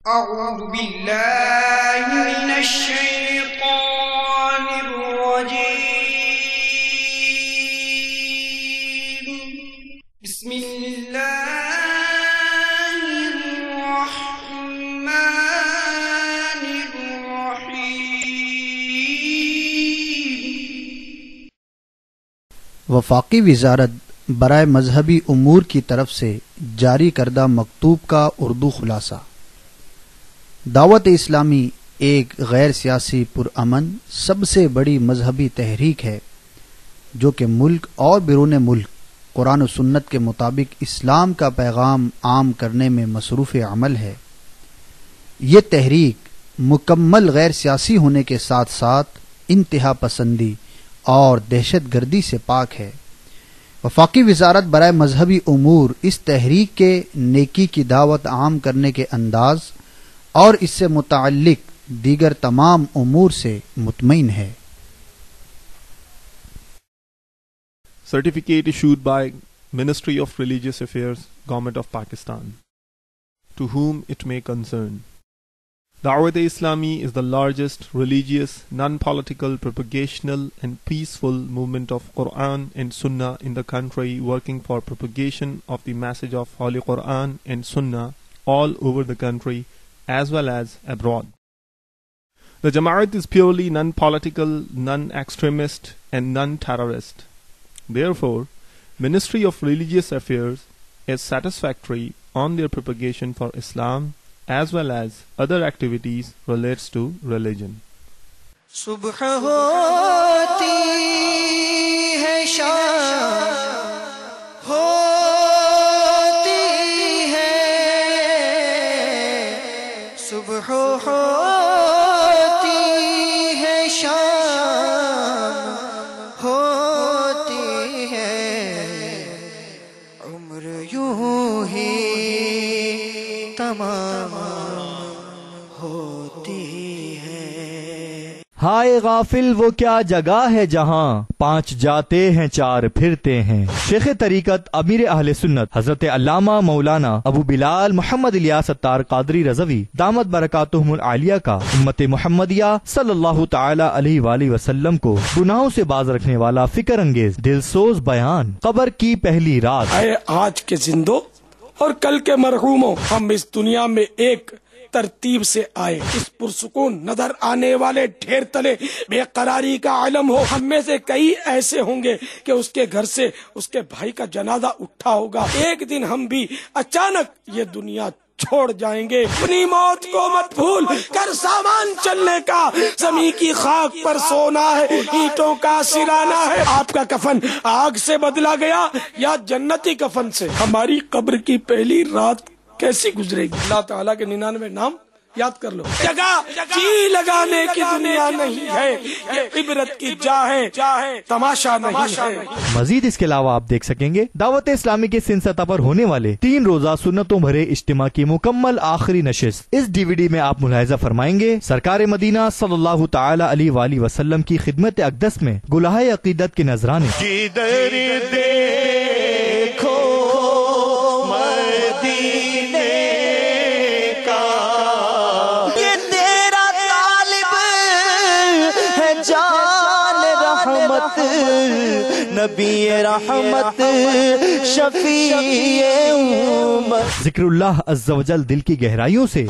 أعوذ بالله من الشيطان الرجيم بسم الله الرحمن الرحيم. وفاقی وزارت برائے مذہبی امور کی طرف سے جاری کردہ مکتوب کا اردو خلاصہ. دعوت اسلامی ایک غیر سیاسی پرامن سب سے بڑی مذہبی تحریک ہے جو کہ ملک اور بیرون ملک قرآن و سنت کے مطابق اسلام کا پیغام عام کرنے میں مصروف عمل ہے. یہ تحریک مکمل غیر سیاسی ہونے کے ساتھ ساتھ انتہا پسندی اور دہشت گردی سے پاک ہے. وفاقی وزارت برائے مذہبی امور اس تحریک کے نیکی کی دعوت عام کرنے کے انداز اور اس سے متعلق دیگر تمام امور سے مطمئن ہے. Certificate issued by Ministry of Religious Affairs, Government of Pakistan. To whom it may concern. Dawat-e-Islami is the largest religious, non-political, propagational and peaceful movement of Quran and Sunnah in the country, working for propagation of the message of Holy Quran and Sunnah all over the country as well as abroad. The Jamaat is purely non-political, non-extremist and non-terrorist. Therefore, Ministry of Religious Affairs is satisfactory on their propagation for Islam as well as other activities relates to religion. صبح ہوتی ہے شام ہوتی ہے صبح ہوتی ہے شام ہوتی ہے عمر یوں ہی تمام ہوتی ہے. ہائے غافل وہ کیا جگہ ہے جہاں پانچ جاتے ہیں چار پھرتے ہیں. شیخ طریقت امیر اہل سنت حضرت علامہ مولانا ابو بلال محمد الیاس اتار قادری رضوی دامت برکاتہم العالیہ کا امت محمدیہ صلی اللہ تعالی علیہ وآلہ وسلم کو گناہوں سے باز رکھنے والا فکر انگیز دل سوز بیان قبر کی پہلی رات. اے آج کے زندوں اور کل کے مرحوموں، ہم اس دنیا میں ایک ترتیب سے آئے. اس پرسکون نظر آنے والے ڈھیر تلے بے قراری کا عالم ہو. ہم میں سے کئی ایسے ہوں گے کہ اس کے گھر سے اس کے بھائی کا جنازہ اٹھا ہوگا. ایک دن ہم بھی اچانک یہ دنیا چھوڑ جائیں گے. اپنی موت کو مت بھول کر سامان چلنے کا، زمین کی خاک پر سونا ہے، اینٹوں کا سرانا ہے. آپ کا کفن آگ سے بدلا گیا یا جنتی کفن سے؟ ہماری قبر کی پہلی رات کیسی گزرے گی؟ اللہ تعالیٰ کے 99 نام یاد کر لو. جگہ جی لگانے کی دنیا نہیں ہے، یہ عبرت کی جا ہے، تماشا نہیں ہے. مزید اس کے علاوہ آپ دیکھ سکیں گے دعوت اسلامی کے سندھ سطح پر ہونے والے 3 روزہ سنتوں بھرے اجتماع کی مکمل آخری نشست. اس DVD میں آپ ملاحظہ فرمائیں گے سرکار مدینہ صلی اللہ تعالی علیہ وآلہ وسلم کی خدمت اقدس میں گلہائے عقیدت کے نذرانے. نبی رحمت شفیع امت. ذکر اللہ عز و جل دل کی گہرائیوں سے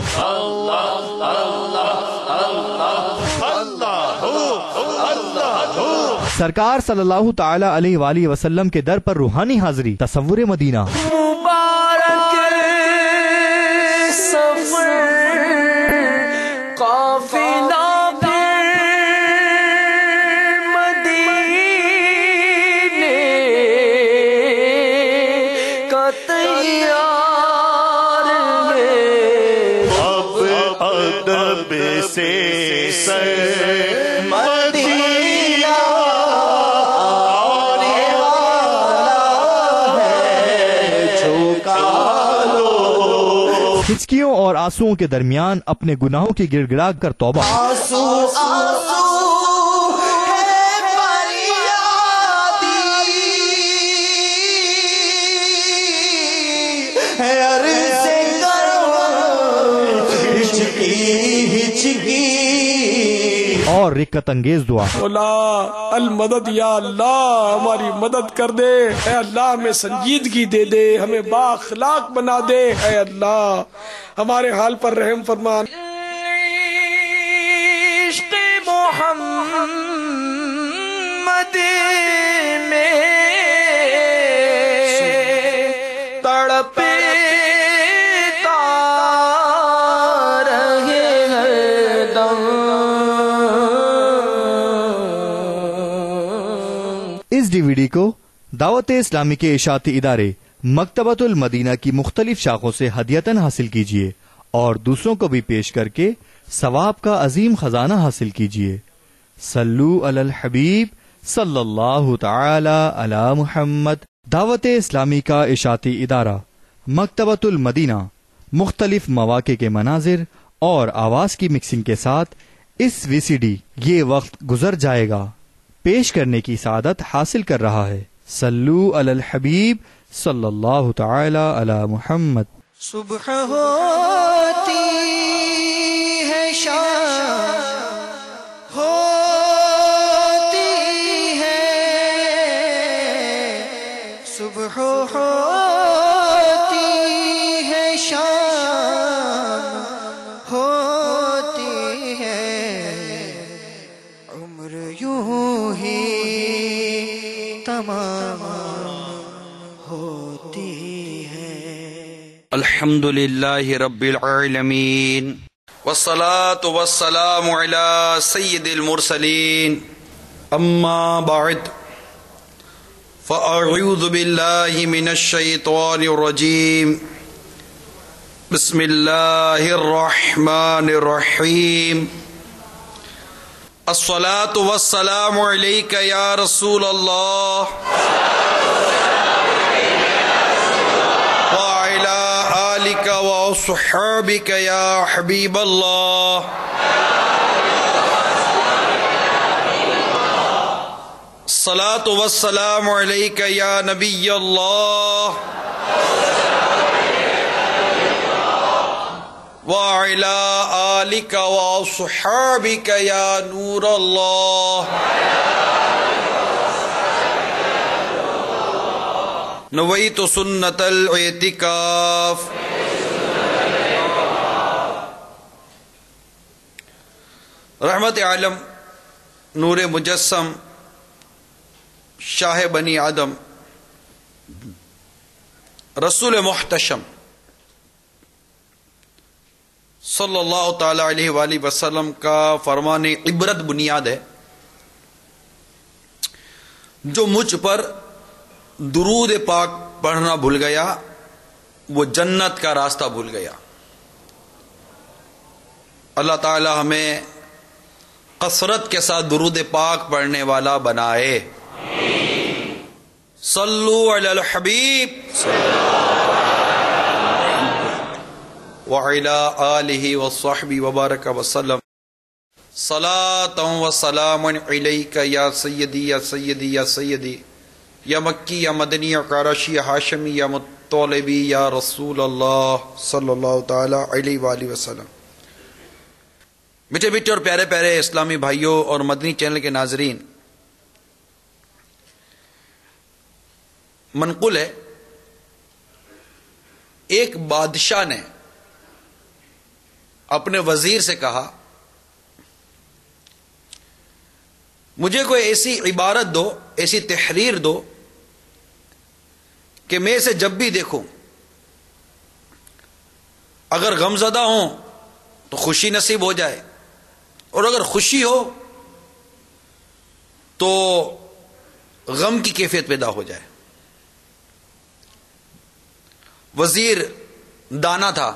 سرکار صلی اللہ تعالی علیہ وآلہ وسلم کے در پر روحانی حاضری. تصور مدینہ مبارک سفر قافلہ ہچکیوں اور آنسوؤں کے درمیان اپنے گناہوں کی گڑ گڑا کر توبہ. ہچکی اور رکت انگیز دعا۔ مولا المدد یا اللہ ہماری مدد کر دے، اے اللہ ہمیں سنجیدگی دے دے، ہمیں با اخلاق بنا دے، اے اللہ ہمارے حال پر رحم فرما۔ عشق محمد میں تڑپتا رہے ہر دم۔ اس ڈی وی ڈی کو دعوت اسلامی کے اشاعتی ادارے مکتبۃ المدینہ کی مختلف شاخوں سے ہدیتاً حاصل کیجیے اور دوسروں کو بھی پیش کر کے ثواب کا عظیم خزانہ حاصل کیجیے۔ صلو علی الحبیب صلی اللہ تعالی علی محمد۔ دعوت اسلامی کا اشاعتی ادارہ مکتبۃ المدینہ مختلف مواقع کے مناظر اور آواز کی مکسنگ کے ساتھ اس وی سی ڈی یہ وقت گزر جائے گا پیش کرنے کی سعادت حاصل کر رہا ہے۔ صلو علی الحبیب صلی اللہ تعالی علی محمد۔ صبح ہوتی ہے شام ہوتی ہے، صبح ہوتی ہے شام ہوتی ہے، عمر یوں ہی تمام ہوتی ہے۔ الحمد للہ رب العالمین والصلاة والسلام علی سید المرسلین، اما بعد فاعوذ باللہ من الشیطان الرجیم، بسم اللہ الرحمن الرحیم، الصلاة والسلام علیک یا رسول اللہ وصحابك يا حبيب الله، الصلاة والسلام عليك يا نبي الله وعلى آلك وصحابك يا نور الله، نويت سنة الاعتكاف۔ رحمت عالم نور مجسم شاہ بنی آدم رسول محتشم صلی اللہ تعالی علیہ وآلہ وسلم کا فرمان عبرت بنیاد ہے، جو مجھ پر درود پاک پڑھنا بھول گیا وہ جنت کا راستہ بھول گیا۔ اللہ تعالی ہمیں کثرت کے ساتھ درود پاک پڑھنے والا بنائے۔ صلو علی الحبیب وعلی آلہ وصحبہ وبارک وسلم، صلاۃ و سلام علیک یا سیدی یا سیدی یا سیدی، یا مکی یا مدنی یا قرشی یا ہاشمی یا مطلبی یا رسول اللہ صلی اللہ تعالی علیہ وآلہ وسلم۔ میٹھے میٹھے اور پیارے پیارے اسلامی بھائیوں اور مدنی چینل کے ناظرین، منقول ہے ایک بادشاہ نے اپنے وزیر سے کہا مجھے کوئی ایسی عبارت دو، ایسی تحریر دو کہ میں اسے جب بھی دیکھوں اگر غمزدہ ہوں تو خوشی نصیب ہو جائے، اور اگر خوشی ہو تو غم کی کیفیت پیدا ہو جائے۔ وزیر دانا تھا،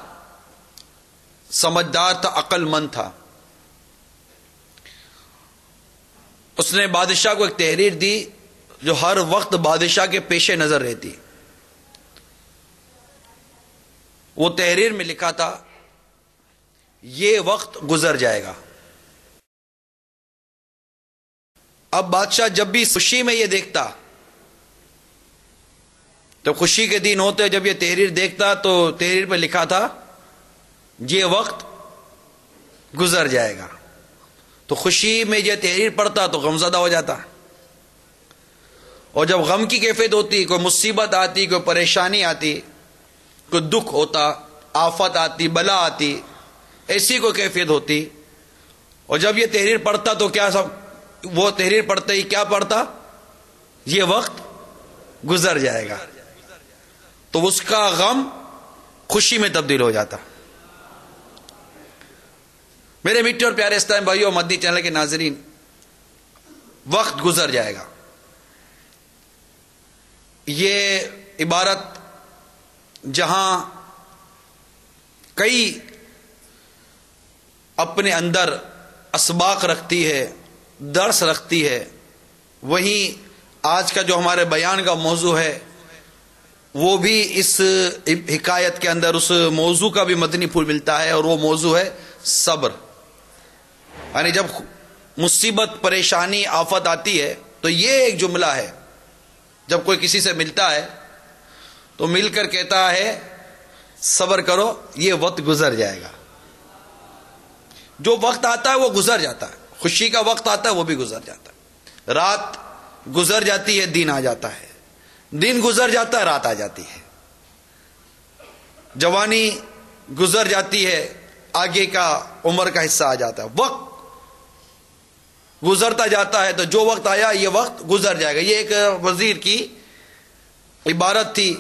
سمجھدار تھا، عقل مند تھا۔ اس نے بادشاہ کو ایک تحریر دی جو ہر وقت بادشاہ کے پیش نظر رہتی۔ وہ تحریر میں لکھا تھا یہ وقت گزر جائے گا۔ اب بادشاہ جب بھی خوشی میں یہ دیکھتا، تو خوشی کے دن ہوتے جب یہ تحریر دیکھتا تو تحریر پہ لکھا تھا یہ وقت گزر جائے گا. تو خوشی میں یہ تحریر پڑھتا تو غم زدہ ہو جاتا, اور جب غم کی کیفیت ہوتی, کوئی مصیبت آتی, کوئی پریشانی آتی, کوئی دکھ ہوتا, آفت آتی, بلا آتی, ایسی کوئی کیفیت ہوتی, اور جب یہ تحریر پڑھتا تو کیا وہ تحریر پڑھتے ہی کیا پڑھتا, یہ وقت گزر جائے گا, تو اس کا غم خوشی میں تبدیل ہو جاتا. میرے میٹھے اور پیارے اسلام بھائیوں, مدنی چینل کے ناظرین, وقت گزر جائے گا, یہ عبارت جہاں کئی اپنے اندر اسباق رکھتی ہے, درس رکھتی ہے, وہیں آج کا جو ہمارے بیان کا موضوع ہے وہ بھی اس حکایت کے اندر اس موضوع کا بھی مدنی پھول ملتا ہے, اور وہ موضوع ہے صبر. یعنی جب مصیبت, پریشانی, آفت آتی ہے تو یہ ایک جملہ ہے, جب کوئی کسی سے ملتا ہے تو مل کر کہتا ہے صبر کرو, یہ وقت گزر جائے گا. جو وقت آتا ہے وہ گزر جاتا ہے, خوشی کا وقت آتا ہے وہ بھی گزر جاتا ہے, رات گزر جاتی ہے, دن آ جاتا ہے, دن گزر جاتا ہے, رات آ جاتی ہے, جوانی گزر جاتی ہے, آگے کا عمر کا حصہ آ جاتا ہے, وقت گزرتا جاتا ہے, تو جو وقت آیا یہ وقت گزر جائے گا. یہ ایک وزیر کی عبارت تھی,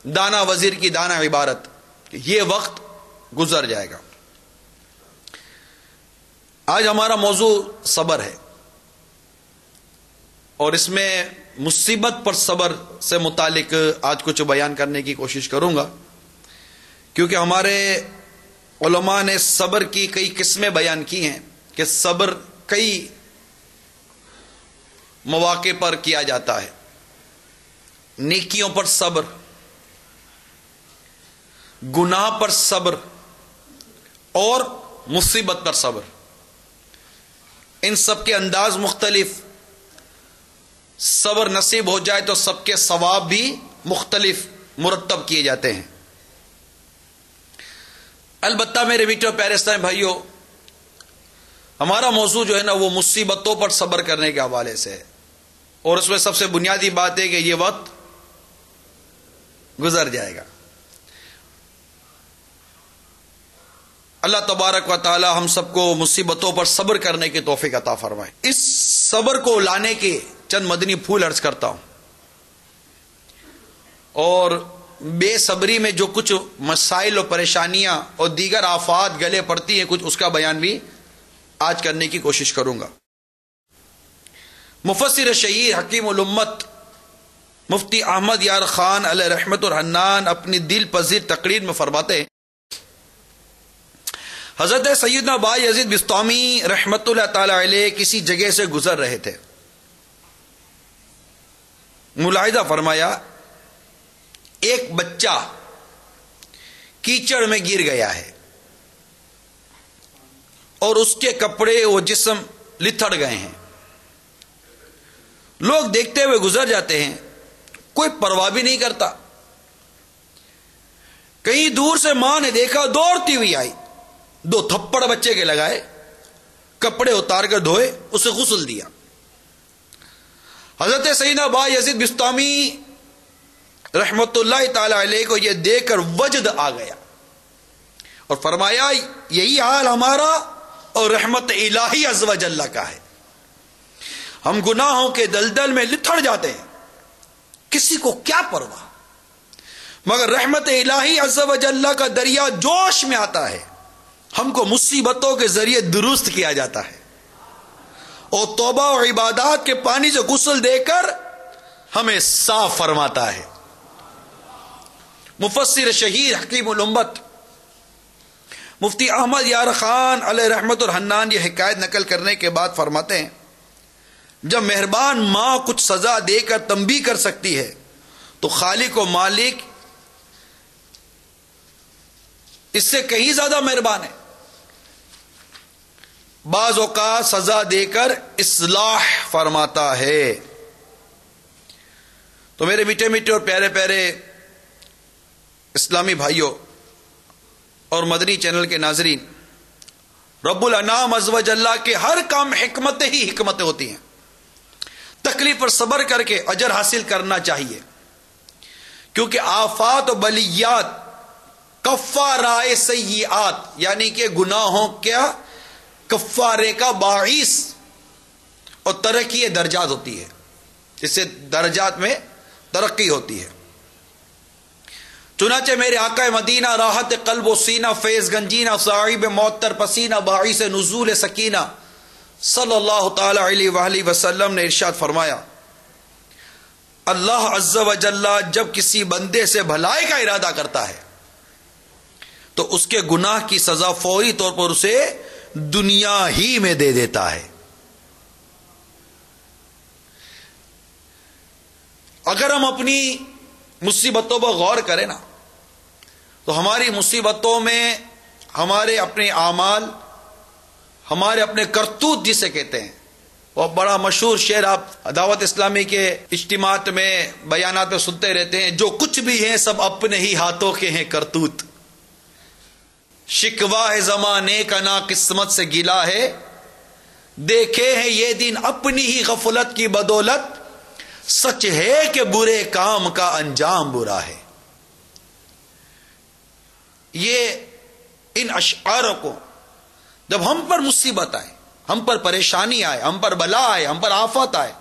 دانا وزیر کی دانا عبارت, یہ وقت گزر جائے گا. آج ہمارا موضوع صبر ہے, اور اس میں مصیبت پر صبر سے متعلق آج کچھ بیان کرنے کی کوشش کروں گا, کیونکہ ہمارے علماء نے صبر کی کئی قسمیں بیان کی ہیں کہ صبر کئی مواقع پر کیا جاتا ہے. نیکیوں پر صبر, گناہ پر صبر, اور مصیبت پر صبر. ان سب کے انداز مختلف, صبر نصیب ہو جائے تو سب کے ثواب بھی مختلف مرتب کیے جاتے ہیں. البتہ میرے میٹھے اور پیارے اسلام بھائیوں, ہمارا موضوع جو ہے نا وہ مصیبتوں پر صبر کرنے کے حوالے سے ہے, اور اس میں سب سے بنیادی بات ہے کہ یہ وقت گزر جائے گا. اللہ تبارک و تعالی ہم سب کو مصیبتوں پر صبر کرنے کی توفیق عطا فرمائے. اس صبر کو لانے کے چند مدنی پھول عرض کرتا ہوں, اور بے صبری میں جو کچھ مسائل و پریشانیاں اور دیگر آفات گلے پڑتی ہیں, کچھ اس کا بیان بھی آج کرنے کی کوشش کروں گا. مفسر شہیر حکیم الامت مفتی احمد یار خان علیہ رحمت اور حنان اپنی دل پذیر تقریر میں فرماتے ہیں, حضرت سیدنا بائی یزید بسطامی رحمت اللہ تعالی علیہ کسی جگہ سے گزر رہے تھے. ملاحظہ فرمایا ایک بچہ کیچڑ میں گر گیا ہے, اور اس کے کپڑے و جسم لتھڑ گئے ہیں. لوگ دیکھتے ہوئے گزر جاتے ہیں, کوئی پرواہ بھی نہیں کرتا. کہیں دور سے ماں نے دیکھا, دوڑتی ہوئی آئی, 2 تھپڑ بچے کے لگائے, کپڑے اتار کر دھوئے, اسے غسل دیا. حضرت سیدنا بائی یزید بسطامی رحمت اللہ تعالی علیہ کو یہ دیکھ کر وجد آ گیا, اور فرمایا یہی حال ہمارا اور رحمت الہی عز و جل کا ہے. ہم گناہوں کے دلدل میں لتھڑ جاتے ہیں, کسی کو کیا پرواہ, مگر رحمت الہی عز و جل کا دریا جوش میں آتا ہے, ہم کو مصیبتوں کے ذریعے درست کیا جاتا ہے, اور توبہ و عبادات کے پانی سے غسل دے کر ہمیں صاف فرماتا ہے. مفسر شہیر حکیم الامت مفتی احمد یار خان علیہ رحمت اور حنان یہ حکایت نقل کرنے کے بعد فرماتے ہیں, جب مہربان ماں کچھ سزا دے کر تنبیہ کر سکتی ہے تو خالق و مالک اس سے کہیں زیادہ مہربان ہے. بعض اوقات سزا دے کر اصلاح فرماتا ہے. تو میرے میٹھے میٹھے اور پیارے پیارے اسلامی بھائیوں اور مدنی چینل کے ناظرین, رب الانام عز و جل کے ہر کام حکمتیں ہی حکمتیں ہوتی ہیں. تکلیف پر صبر کر کے اجر حاصل کرنا چاہیے، کیونکہ آفات و بلیات کفارائے سیئات، یعنی کہ گناہوں کیا کفارے کا باعث اور ترقی درجات ہوتی ہے، اس سے درجات میں ترقی ہوتی ہے. چنانچہ میرے آقا مدینہ راحت قلب و سینہ فیض گنجینہ صاحب معطر پسینہ باعث نزول سکینہ صلی اللہ تعالی علیہ وآلہ وسلم نے ارشاد فرمایا، اللہ عز و جل جب کسی بندے سے بھلائی کا ارادہ کرتا ہے تو اس کے گناہ کی سزا فوری طور پر اسے دنیا ہی میں دے دیتا ہے. اگر ہم اپنی مصیبتوں پر غور کریں نا تو ہماری مصیبتوں میں ہمارے اپنے اعمال، ہمارے اپنے کرتوت جسے کہتے ہیں، وہ بڑا مشہور شعر آپ دعوت اسلامی کے اجتماعات میں بیانات میں سنتے رہتے ہیں، جو کچھ بھی ہیں سب اپنے ہی ہاتھوں کے ہیں کرتوت. شکوہ ہے زمانے کا نا قسمت سے گلا ہے، دیکھے ہیں یہ دن اپنی ہی غفلت کی بدولت، سچ ہے کہ برے کام کا انجام برا ہے. یہ ان اشعاروں کو جب ہم پر مصیبت آئے، ہم پر پریشانی آئے، ہم پر بلا آئے، ہم پر آفت آئے،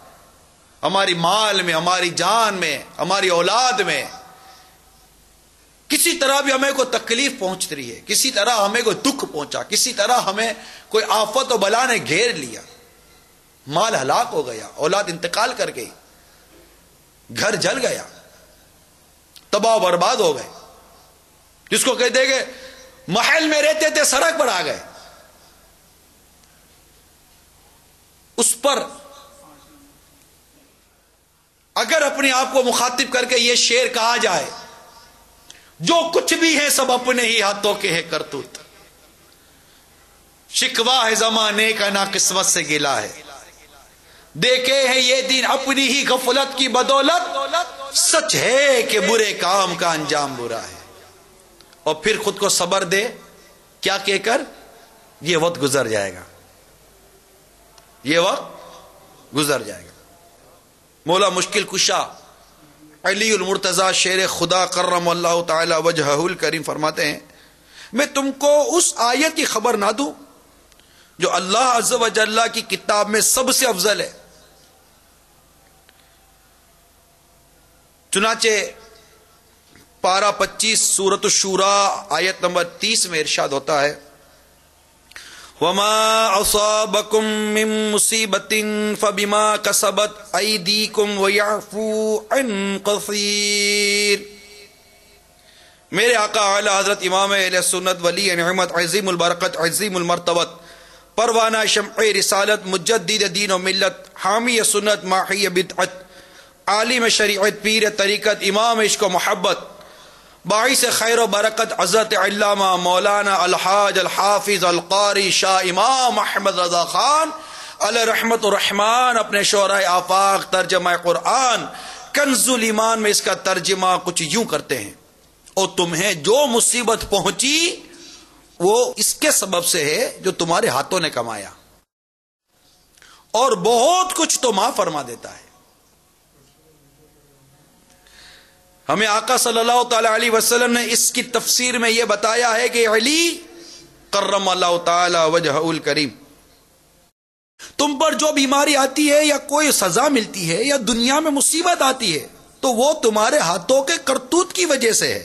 ہماری مال میں، ہماری جان میں، ہماری اولاد میں کسی طرح بھی ہمیں کوئی تکلیف پہنچ رہی ہے، کسی طرح ہمیں کوئی دکھ پہنچا، کسی طرح ہمیں کوئی آفت و بلا نے گھیر لیا، مال ہلاک ہو گیا، اولاد انتقال کر گئی، گھر جل گیا، تباہ و برباد ہو گئے، جس کو کہتے کہ محل میں رہتے تھے سڑک پر آ گئے، اس پر اگر اپنے آپ کو مخاطب کر کے یہ شعر کہا جائے، جو کچھ بھی ہے سب اپنے ہی ہاتھوں کے ہے کرتوت، شکوہ ہے زمانے کا نا قسمت سے گلا ہے، دیکھے ہیں یہ دن اپنی ہی غفلت کی بدولت، سچ ہے کہ برے کام کا انجام برا ہے. اور پھر خود کو صبر دے، کیا کہہ کر، یہ وقت گزر جائے گا، یہ وقت گزر جائے گا. مولا مشکل کشا علی المرتضی شیر خدا کرم اللہ تعالی وجہہ الکریم فرماتے ہیں، میں تم کو اس آیت کی خبر نہ دوں جو اللہ عز و جل کی کتاب میں سب سے افضل ہے. چنانچہ پارہ 25 سورۃ الشورى آیت نمبر 30 میں ارشاد ہوتا ہے، وَمَا أَصَابَكُم مِّن مُّصِيبَةٍ فَبِمَا كَسَبَتْ أَيْدِيكُمْ وَيَعْفُو عَن كَثِيرٍ. میرے آقا اعلی حضرت امام اہل سنت ولی نعمت عظیم البرکت عظیم المرتبت پروانہ شمع رسالت مجدد دین و ملت حامی سنت ماحی بدعت عالم شریعت پیر طریقت امام عشق و محبت باعث خیر و برکت حضرت علامہ مولانا الحاج الحافظ القاری شاہ امام احمد رضا خان علیہ رحمت الرحمان اپنے شعراء آفاق ترجمہ قرآن کنز الایمان میں اس کا ترجمہ کچھ یوں کرتے ہیں، اور تمہیں جو مصیبت پہنچی وہ اس کے سبب سے ہے جو تمہارے ہاتھوں نے کمایا، اور بہت کچھ تو معاف فرما دیتا ہے. ہمیں آقا صلی اللہ تعالی علیہ وسلم نے اس کی تفسیر میں یہ بتایا ہے کہ علی کرم اللہ تعالی وجہہ الکریم، تم پر جو بیماری آتی ہے یا کوئی سزا ملتی ہے یا دنیا میں مصیبت آتی ہے تو وہ تمہارے ہاتھوں کے کرتوت کی وجہ سے ہے،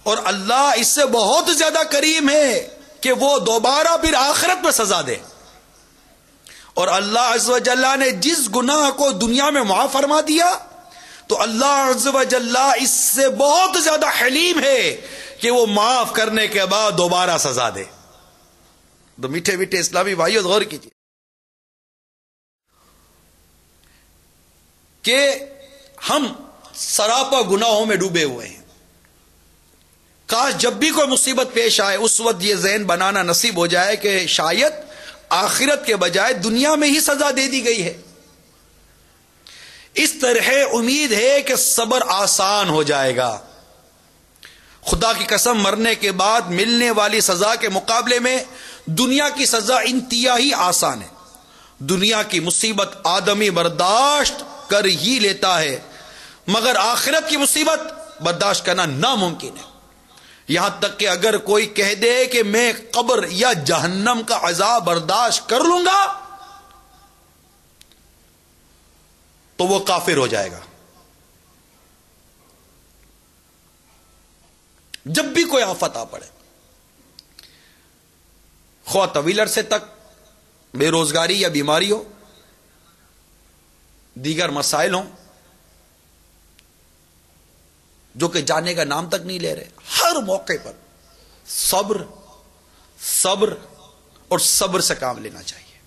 اور اللہ اس سے بہت زیادہ کریم ہے کہ وہ دوبارہ پھر آخرت میں سزا دے. اور اللہ عز و جل نے جس گناہ کو دنیا میں معاف فرما دیا تو اللہ عز و جل اس سے بہت زیادہ حلیم ہے کہ وہ معاف کرنے کے بعد دوبارہ سزا دے. تو میٹھے میٹھے اسلامی بھائیوں غور کیجیے کہ ہم سراپا گناہوں میں ڈوبے ہوئے ہیں. کاش جب بھی کوئی مصیبت پیش آئے اس وقت یہ ذہن بنانا نصیب ہو جائے کہ شاید آخرت کے بجائے دنیا میں ہی سزا دے دی گئی ہے. اس طرح امید ہے کہ صبر آسان ہو جائے گا. خدا کی قسم مرنے کے بعد ملنے والی سزا کے مقابلے میں دنیا کی سزا انتہائی آسان ہے. دنیا کی مصیبت آدمی برداشت کر ہی لیتا ہے، مگر آخرت کی مصیبت برداشت کرنا ناممکن ہے. یہاں تک کہ اگر کوئی کہہ دے کہ میں قبر یا جہنم کا عذاب برداشت کر لوں گا تو وہ کافر ہو جائے گا. جب بھی کوئی آفت آ پڑے، خواہ طویل عرصے تک بے روزگاری یا بیماری ہو، دیگر مسائل ہوں جو کہ جانے کا نام تک نہیں لے رہے، ہر موقع پر صبر صبر اور صبر سے کام لینا چاہیے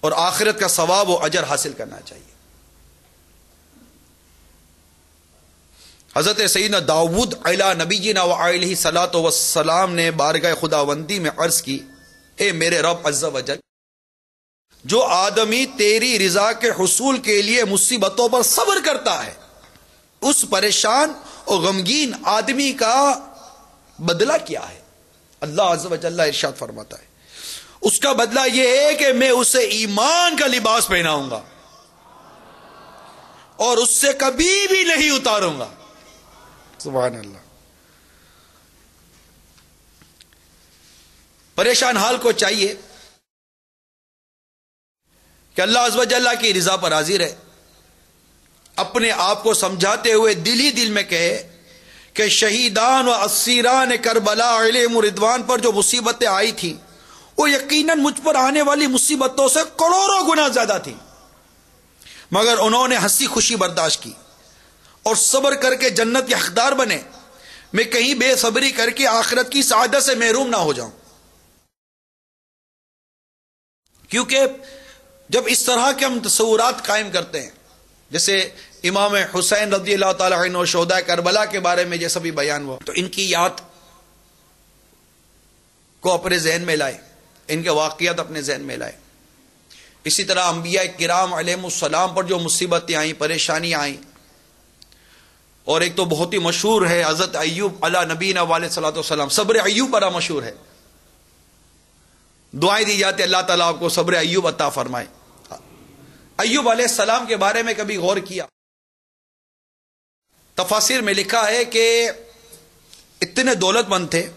اور آخرت کا ثواب و اجر حاصل کرنا چاہیے. حضرت سیدنا داؤد علیہ نبینا وعلیہ الصلوۃ والسلام نے بارگاہ خداوندی میں عرض کی، اے میرے رب عز و جل، جو آدمی تیری رضا کے حصول کے لیے مصیبتوں پر صبر کرتا ہے، اس پریشان اور غمگین آدمی کا بدلہ کیا ہے؟ اللہ عز و جل ارشاد فرماتا ہے اس کا بدلہ یہ ہے کہ میں اسے ایمان کا لباس پہناؤں گا اور اس سے کبھی بھی نہیں اتاروں گا. سبحان اللہ. پریشان حال کو چاہیے کہ اللہ عز و جل کی رضا پر راضی رہے، اپنے آپ کو سمجھاتے ہوئے دل ہی دل میں کہے کہ شہیدان و اسیران کربلا علیہم رضوان پر جو مصیبتیں آئی تھیں وہ یقیناً مجھ پر آنے والی مصیبتوں سے کروڑوں گنا زیادہ تھی، مگر انہوں نے ہنسی خوشی برداشت کی اور صبر کر کے جنت کے حقدار بنے. میں کہیں بے صبری کر کے آخرت کی سعادت سے محروم نہ ہو جاؤں. کیونکہ جب اس طرح کے ہم تصورات قائم کرتے ہیں، جیسے امام حسین رضی اللہ تعالی عنہ اور شہداء کربلا کے بارے میں جیسا بھی بیان ہوا، تو ان کی یاد کو اپنے ذہن میں لائے، ان کے واقعات اپنے ذہن میں لائے. اسی طرح انبیاء کرام علیہم السلام پر جو مصیبتیں آئیں، پریشانیاں آئیں، اور ایک تو بہت ہی مشہور ہے حضرت ایوب علیہ نبینا علیہ الصلوۃ والسلام، صبر ایوب بڑا مشہور ہے. دعائیں دی جاتی اللہ تعالیٰ آپ کو صبر ایوب عطا فرمائے. ایوب علیہ السلام کے بارے میں کبھی غور کیا؟ تفاسیر میں لکھا ہے کہ اتنے دولت مند تھے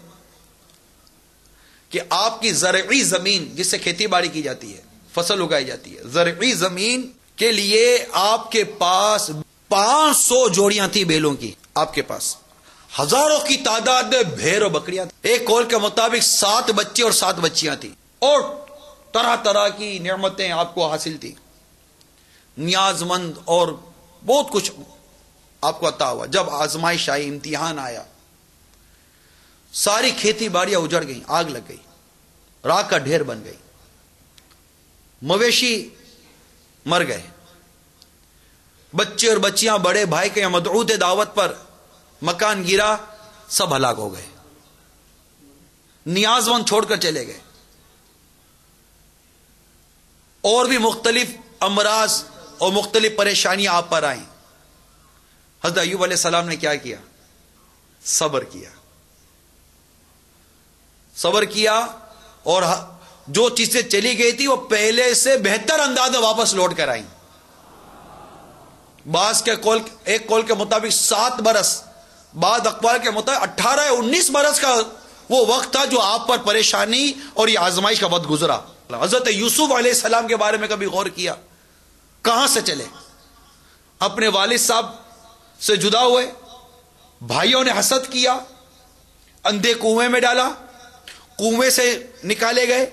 کہ آپ کی زرعی زمین جس سے کھیتی باڑی کی جاتی ہے، فصل اگائی جاتی ہے، زرعی زمین کے لیے آپ کے پاس 500 جوڑیاں تھی بیلوں کی، آپ کے پاس ہزاروں کی تعداد میں بھیڑ اور بکریاں تھیں. ایک قول کے مطابق 7 بچے اور 7 بچیاں تھیں، اور طرح طرح کی نعمتیں آپ کو حاصل تھی، نیاز مند اور بہت کچھ آپ کو عطا ہوا. جب آزمائش آئی، امتحان آیا، ساری کھیتی باڑیاں اجڑ گئیں، آگ لگ گئی، راکھ کا ڈھیر بن گئی، مویشی مر گئے، بچے اور بچیاں بڑے بھائی کے مدعوت دعوت پر مکان گرا، سب ہلاک ہو گئے، نیاز مند چھوڑ کر چلے گئے. اور بھی مختلف امراض اور مختلف پریشانیاں آپ پر آئیں. حضرت ایوب علیہ السلام نے کیا کیا؟ صبر کیا. صبر کیا اور جو چیزیں چلی گئی تھی وہ پہلے سے بہتر انداز میں واپس لوٹ کر آئیں. بعض کے قول، ایک قول کے مطابق 7 برس، بعض اقوال کے مطابق 18 یا 19 برس کا وہ وقت تھا جو آپ پر پریشانی اور یہ آزمائش کا وقت گزرا. حضرت یوسف علیہ السلام کے بارے میں کبھی غور کیا؟ کہاں سے چلے؟ اپنے والد صاحب سے جدا ہوئے، بھائیوں نے حسد کیا، اندھے کنویں میں ڈالا، کنویں سے نکالے گئے،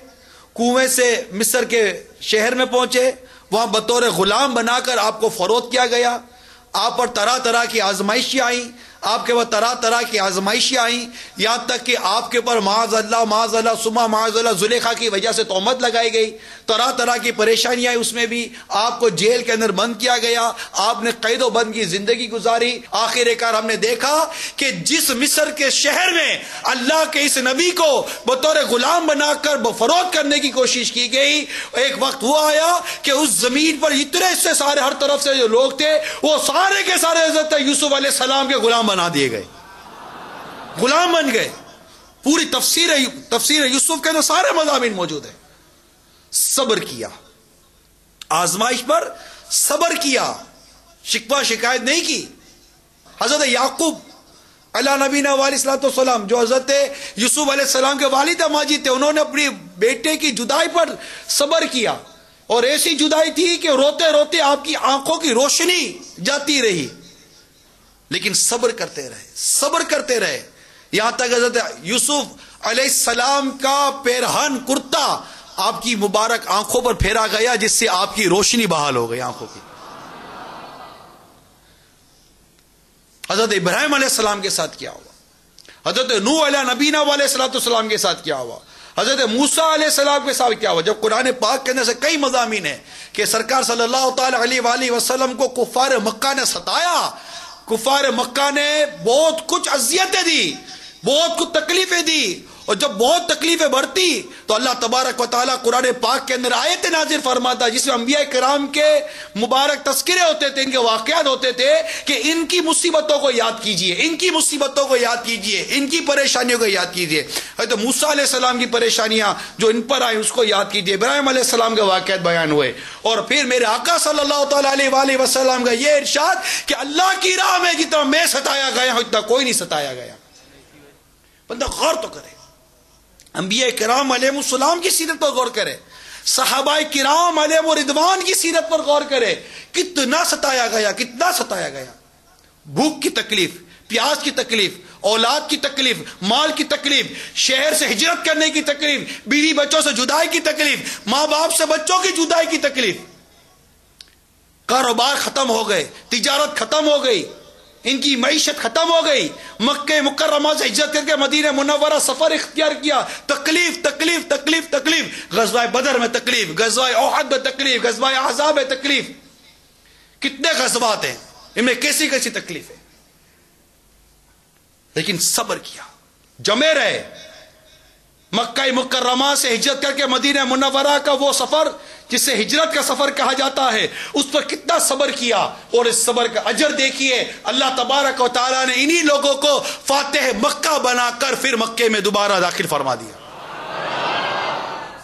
کنویں سے مصر کے شہر میں پہنچے، وہاں بطور غلام بنا کر آپ کو فروخت کیا گیا. آپ پر طرح طرح کی آزمائشیں آئیں، آپ کے بعد طرح طرح کی آزمائشیں آئیں، یہاں تک کہ آپ کے پر معاذ اللہ ثم معاذ اللہ زلیخا کی وجہ سے تہمت لگائی گئی. طرح طرح کی پریشانیاں آئی، اس میں بھی آپ کو جیل کے اندر بند کیا گیا، آپ نے قید و بند کی زندگی گزاری. آخر کار ہم نے دیکھا کہ جس مصر کے شہر میں اللہ کے اس نبی کو بطور غلام بنا کر فروخت کرنے کی کوشش کی گئی، ایک وقت وہ آیا کہ اس زمین پر اتنے سے سارے ہر طرف سے جو لوگ تھے وہ سارے کے سارے حضرت یوسف علیہ السلام کے غلام بنا دیے گئے. غلام بن گئے. پوری تفسیر یوسف کے تو سارے مضامین موجود ہیں. صبر کیا, آزمائش پر صبر کیا, شکوہ شکایت نہیں کی. حضرت یعقوب علیہ نبینا علیہ السلام جو حضرت یوسف علیہ السلام کے والد ماجد تھے, انہوں نے اپنی بیٹے کی جدائی پر صبر کیا, اور ایسی جدائی تھی کہ روتے روتے آپ کی آنکھوں کی روشنی جاتی رہی, لیکن صبر کرتے رہے یہاں تک حضرت یوسف علیہ السلام کا پیرہن کرتا آپ کی مبارک آنکھوں پر پھیرا گیا, جس سے آپ کی روشنی بحال ہو گئی آنکھوں کی. حضرت ابراہیم علیہ السلام کے ساتھ کیا ہوا, حضرت نوح علیہ نبینا علیہ السلام کے ساتھ کیا ہوا, حضرت موسیٰ علیہ السلام کے ساتھ کیا ہوا. جب قرآن پاک کے اندر سے کئی مضامین ہیں کہ سرکار صلی اللہ تعالی علیہ وآلہ وسلم کو کفار مکہ نے ستایا, کفار مکہ نے بہت کچھ اذیتیں دی, بہت کچھ تکلیفیں دی, اور جب بہت تکلیفیں بڑھتی تو اللہ تبارک و تعالیٰ قرآن پاک کے اندر آیت نازل فرماتا جس میں انبیاء کرام کے مبارک تذکرے ہوتے تھے, ان کے واقعات ہوتے تھے کہ ان کی مصیبتوں کو یاد کیجئے, ان کی مصیبتوں کو یاد کیجئے, ان کی پریشانیوں کو یاد کیجئے. تو موسیٰ علیہ السلام کی پریشانیاں جو ان پر آئیں اس کو یاد کیجئے, ابراہیم علیہ السلام کے واقعات بیان ہوئے, اور پھر میرے آقا صلی اللہ تعالیٰ علیہ وآلہ وسلم کا یہ ارشاد کہ اللہ کی راہ میں جتنا میں ستایا گیا ہوں اتنا کوئی نہیں ستایا گیا. بندہ غور تو کرے, انبیاء کرام علیہ السلام کی سیرت پر غور کرے, صحابہ کرام علیہ رضوان کی سیرت پر غور کرے, کتنا ستایا گیا, کتنا ستایا گیا. بھوک کی تکلیف, پیاس کی تکلیف, اولاد کی تکلیف, مال کی تکلیف, شہر سے ہجرت کرنے کی تکلیف, بیوی بچوں سے جدائی کی تکلیف, ماں باپ سے بچوں کی جدائی کی تکلیف. کاروبار ختم ہو گئے, تجارت ختم ہو گئی, ان کی معیشت ختم ہو گئی, مکہ مکرمہ سے ہجرت کر کے مدینہ منورہ سفر اختیار کیا, تکلیف تکلیف تکلیف تکلیف. غزوہ بدر میں تکلیف, غزوہ احد میں تکلیف, غزوہ احزاب میں تکلیف. کتنے غزوات ہیں, ان میں کیسی کیسی تکلیف ہے, لیکن صبر کیا, جمے رہے. مکہ مکرمہ سے ہجرت کر کے مدینہ منورہ کا وہ سفر جسے ہجرت کا سفر کہا جاتا ہے, اس پر کتنا صبر کیا, اور اس صبر کا اجر دیکھیے. اللہ تبارک و تعالیٰ نے انہی لوگوں کو فاتح مکہ بنا کر پھر مکے میں دوبارہ داخل فرما دیا.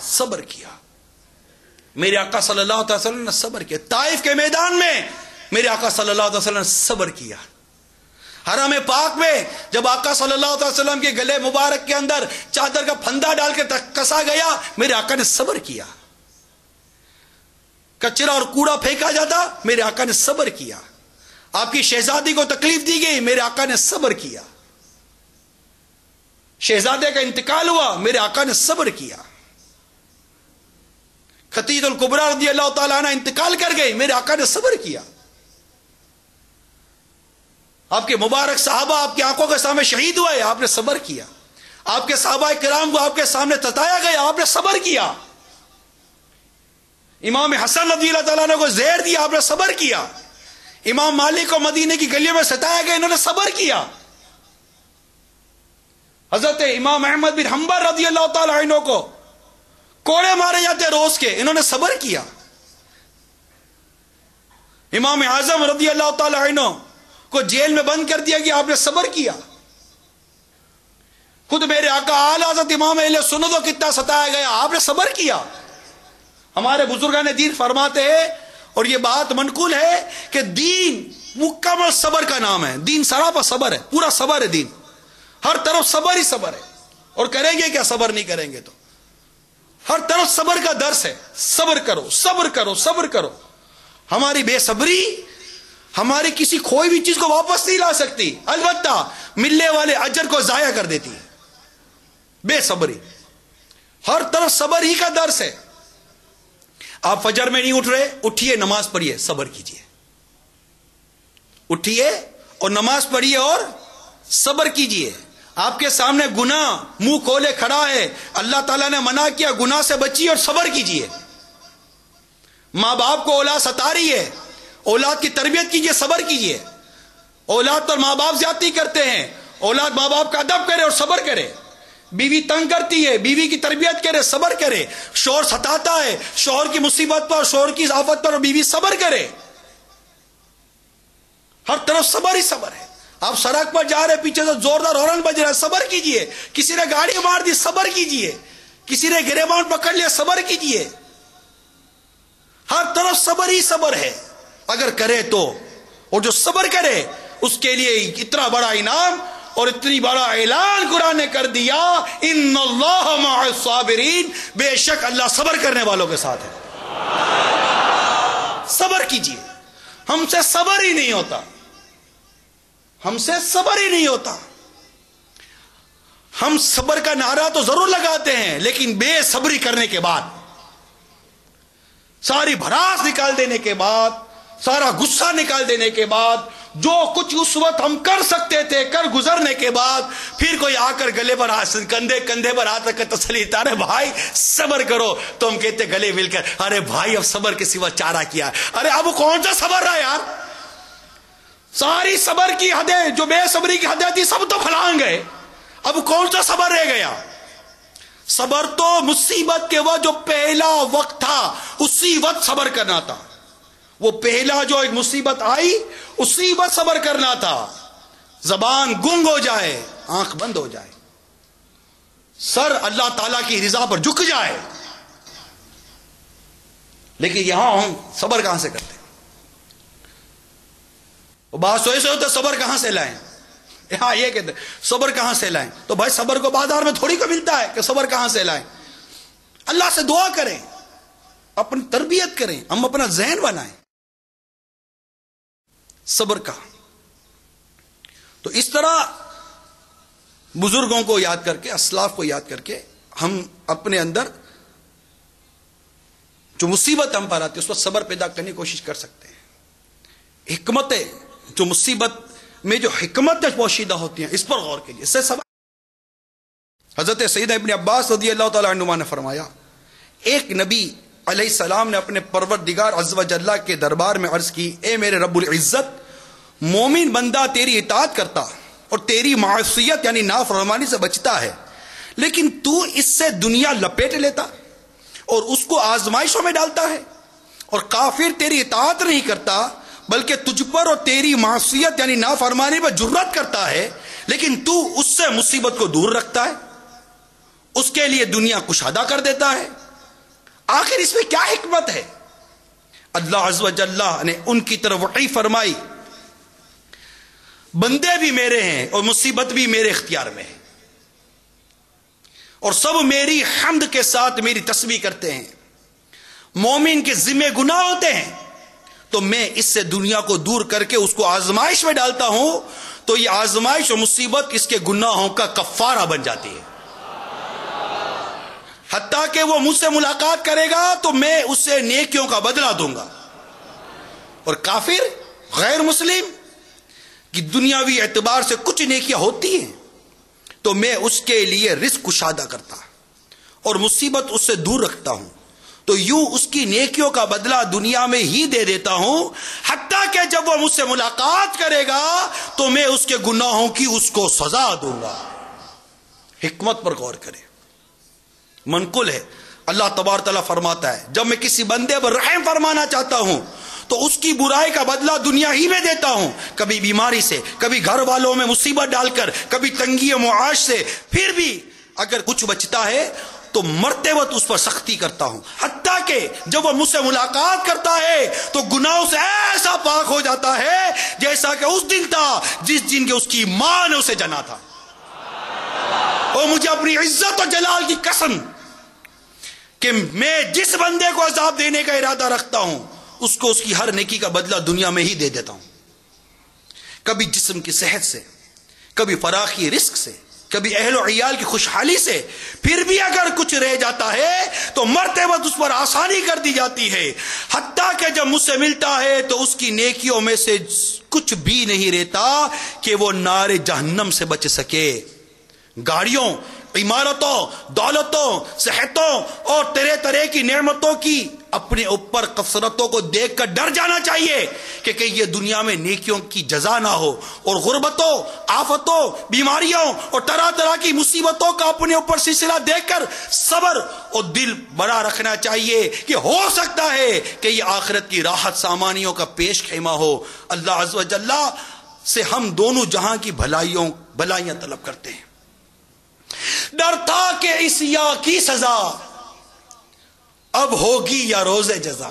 صبر کیا. میرے آقا صلی اللہ علیہ وسلم نے صبر کیا. طائف کے میدان میں میرے آقا صلی اللہ علیہ وسلم نے صبر کیا. حرم پاک میں جب آقا صلی اللہ علیہ وسلم کے گلے مبارک کے اندر چادر کا پھندا ڈال کے کسا گیا, میرے آقا نے صبر کیا. کچرا اور کوڑا پھینکا جاتا, میرے آقا نے صبر کیا. آپ کی شہزادی کو تکلیف دی گئی, میرے آقا نے صبر کیا. شہزادے کا انتقال ہوا, میرے آقا نے صبر کیا. خدیجہ الکبریٰ رضی اللہ تعالیٰ عنہ انتقال کر گئی, میرے آقا نے صبر کیا. آپ کے مبارک صحابہ آپ کی آنکھوں کے سامنے شہید ہوئے, آپ نے صبر کیا. آپ کے صحابہ کرام کو آپ کے سامنے ستایا گیا, آپ نے صبر کیا. امام حسن رضی اللہ تعالیٰ نے کو زہر دیا, آپ نے صبر کیا. امام مالک کو مدینے کی گلیوں میں ستایا گیا, انہوں نے صبر کیا. حضرت امام احمد بن حنبل رضی اللہ تعالیٰ عنہ کو کوڑے مارے جاتے روز کے, انہوں نے صبر کیا. امام اعظم رضی اللہ تعالیٰ عنہ کو جیل میں بند کر دیا گیا, آپ نے صبر کیا. خود میرے آقا اعلی حضرت امام اہل سنت کو کتنا ستایا گیا, آپ نے صبر کیا. ہمارے بزرگان دین فرماتے ہیں, اور یہ بات منقول ہے کہ دین مکمل صبر کا نام ہے. دین سراپا صبر ہے, پورا صبر ہے دین, ہر طرف صبر ہی صبر ہے. اور کریں گے کیا صبر نہیں کریں گے تو, ہر طرف صبر کا درس ہے. صبر کرو صبر کرو صبر کرو. ہماری بے صبری ہماری کسی کھوئی ہوئی چیز کو واپس نہیں لا سکتی, البتہ ملنے والے اجر کو ضائع کر دیتی ہے. بے صبری ہر طرف صبر ہی کا درس ہے. آپ فجر میں نہیں اٹھ رہے, اٹھیے نماز پڑھیے, صبر کیجیے. اٹھیے اور نماز پڑھیے اور صبر کیجیے. آپ کے سامنے گناہ منہ کھولے کھڑا ہے, اللہ تعالیٰ نے منع کیا, گناہ سے بچیے اور صبر کیجیے. ماں باپ کو اولاد ستا رہی ہے, اولاد کی تربیت کیجیے, صبر کیجیے. اولاد پر ماں باپ زیادتی کرتے ہیں, اولاد ماں باپ کا ادب کرے اور صبر کرے. بیوی تنگ کرتی ہے, بیوی کی تربیت کرے, صبر کرے. شوہر ستاتا ہے, شوہر کی مصیبت پر, شوہر کی آفت پر بیوی صبر کرے. ہر طرف صبر ہی صبر ہے. آپ سڑک پر جا رہے پیچھے سے زوردار ہارن بج رہا ہے، صبر کیجئے. کسی نے گاڑی مار دی، صبر کیجئے. کسی نے گریبان پکڑ لیا، صبر کیجئے. ہر طرف صبر ہی صبر ہے اگر کرے تو. اور جو صبر کرے اس کے لیے اتنا بڑا انعام اور اتنی بڑا اعلان قرآن نے کر دیا، ان اللہ مع الصابرین، بے شک اللہ صبر کرنے والوں کے ساتھ ہے. صبر کیجئے. ہم سے صبر ہی نہیں ہوتا، ہم سے صبر ہی نہیں ہوتا. ہم صبر کا نعرہ تو ضرور لگاتے ہیں، لیکن بے صبری کرنے کے بعد، ساری بھڑاس نکال دینے کے بعد، سارا غصہ نکال دینے کے بعد، جو کچھ اس وقت ہم کر سکتے تھے کر گزرنے کے بعد، پھر کوئی آ کر گلے پر کندھے پر ہاتھ رکھ کر تسلی دیتا، ارے بھائی صبر کرو. تو ہم کہتے گلے مل کر، ارے بھائی اب صبر کے سوا چارہ کیا. ارے اب کون سا صبر رہا یار؟ ساری صبر کی حدیں، جو بے صبری کی حدیں تھی، سب تو پھلانگ گئے. اب کون سا صبر رہ گیا؟ صبر تو مصیبت کے وقت جو پہلا وقت تھا اسی وقت صبر کرنا تھا. وہ پہلا جو ایک مصیبت آئی اسی وقت صبر کرنا تھا. زبان گنگ ہو جائے، آنکھ بند ہو جائے، سر اللہ تعالیٰ کی رضا پر جھک جائے. لیکن یہاں ہم صبر کہاں سے کرتے ہیں؟ بات سوئے سے ہوتے صبر کہاں سے لائیں؟ یہاں یہ کہتے ہیں صبر کہاں سے لائیں؟ تو بھائی صبر کو بازار میں تھوڑی کو ملتا ہے کہ صبر کہاں سے لائیں. اللہ سے دعا کریں، اپنی تربیت کریں، ہم اپنا ذہن بنائیں صبر کا. تو اس طرح بزرگوں کو یاد کر کے، اسلاف کو یاد کر کے، ہم اپنے اندر جو مصیبت ہم پر آتی ہے اس پر صبر پیدا کرنے کی کوشش کر سکتے ہیں. حکمتیں جو مصیبت میں جو حکمتیں پوشیدہ ہوتی ہیں اس پر غور کیجیے. اس سے سبب حضرت سیدنا ابن عباس رضی اللہ تعالی عنہما نے فرمایا، ایک نبی علیہ السلام نے اپنے پروردگار عز و جل کے دربار میں عرض کی، اے میرے رب العزت، مومن بندہ تیری اطاعت کرتا اور تیری معصیت یعنی نافرمانی سے بچتا ہے، لیکن تو اس سے دنیا لپیٹ لیتا اور اس کو آزمائشوں میں ڈالتا ہے. اور کافر تیری اطاعت نہیں کرتا بلکہ تجھ پر اور تیری معصیت یعنی نافرمانی پر جرات کرتا ہے، لیکن تو اس سے مصیبت کو دور رکھتا ہے، اس کے لیے دنیا کشادہ کر دیتا ہے. آخر اس میں کیا حکمت ہے؟ اللہ عز و جل نے ان کی طرف وحی فرمائی، بندے بھی میرے ہیں اور مصیبت بھی میرے اختیار میں ہے، اور سب میری حمد کے ساتھ میری تسبیح کرتے ہیں. مومن کے ذمہ گناہ ہوتے ہیں تو میں اس سے دنیا کو دور کر کے اس کو آزمائش میں ڈالتا ہوں، تو یہ آزمائش اور مصیبت اس کے گناہوں کا کفارہ بن جاتی ہے. حتیٰ کہ وہ مجھ سے ملاقات کرے گا تو میں اسے نیکیوں کا بدلہ دوں گا. اور کافر غیر مسلم کی دنیاوی اعتبار سے کچھ نیکیاں ہوتی ہیں تو میں اس کے لیے رزق کشادہ کرتا اور مصیبت اس سے دور رکھتا ہوں، تو یوں اس کی نیکیوں کا بدلہ دنیا میں ہی دے دیتا ہوں، حتیٰ کہ جب وہ مجھ سے ملاقات کرے گا تو میں اس کے گناہوں کی اس کو سزا دوں گا. حکمت پر غور کریں. منقول ہے اللہ تبارک تعالیٰ فرماتا ہے، جب میں کسی بندے پر رحم فرمانا چاہتا ہوں تو اس کی برائی کا بدلہ دنیا ہی میں دیتا ہوں، کبھی بیماری سے، کبھی گھر والوں میں مصیبت ڈال کر، کبھی تنگی معاش سے. پھر بھی اگر کچھ بچتا ہے تو مرتے وقت اس پر سختی کرتا ہوں، حتیٰ کہ جب وہ مجھ سے ملاقات کرتا ہے تو گناہوں سے ایسا پاک ہو جاتا ہے جیسا کہ اس دن تھا جس دن کے اس کی ماں نے اسے جنا تھا. اور مجھے اپنی عزت و جلال کی قسم کہ میں جس بندے کو عذاب دینے کا ارادہ رکھتا ہوں اس کو اس کی ہر نیکی کا بدلہ دنیا میں ہی دے دیتا ہوں، کبھی جسم کی صحت سے، کبھی فراخی رزق سے، کبھی اہل و عیال کی خوشحالی سے. پھر بھی اگر کچھ رہ جاتا ہے تو مرتے وقت اس پر آسانی کر دی جاتی ہے، حتیٰ کہ جب مجھ سے ملتا ہے تو اس کی نیکیوں میں سے کچھ بھی نہیں رہتا کہ وہ نار جہنم سے بچ سکے. گاڑیوں، عمارتوں، دولتوں، صحتوں اور طرح طرح کی نعمتوں کی اپنے اوپر کثرتوں کو دیکھ کر ڈر جانا چاہیے کہ کہیں یہ دنیا میں نیکیوں کی جزا نہ ہو، اور غربتوں، آفتوں، بیماریوں اور طرح طرح کی مصیبتوں کا اپنے اوپر سلسلہ دیکھ کر صبر اور دل بڑا رکھنا چاہیے کہ ہو سکتا ہے کہ یہ آخرت کی راحت سامانیوں کا پیش خیمہ ہو. اللہ عز و جل سے ہم دونوں جہاں کی بھلائیاں طلب کرتے ہیں. ڈر تھا کہ عصیاں کی سزا اب ہوگی یا روز جزا.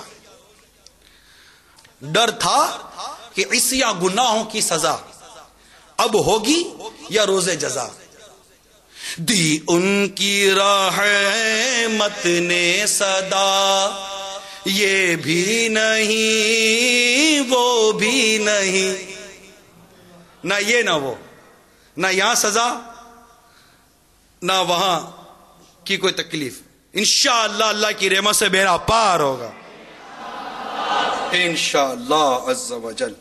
ڈر تھا کہ عصیاں گناہوں کی سزا اب ہوگی یا روز جزا. دی ان کی رحمت نے صدا یہ بھی نہیں وہ بھی نہیں. نہ یہ نہ وہ، نہ یہاں سزا نہ وہاں کی کوئی تکلیف. انشاءاللہ اللہ کی رحمت سے بیڑا پار ہوگا انشاءاللہ عز و جل.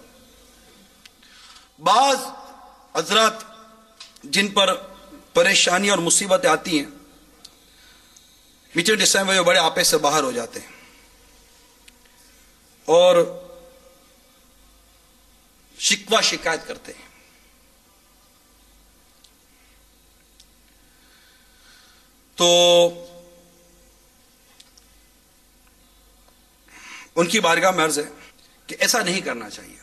بعض حضرات جن پر پریشانی اور مصیبتیں آتی ہیں میٹھے ڈسمبر میں وہ بڑے آپے سے باہر ہو جاتے ہیں اور شکوہ شکایت کرتے ہیں. تو ان کی بارگاہ میں عرض ہے کہ ایسا نہیں کرنا چاہیے،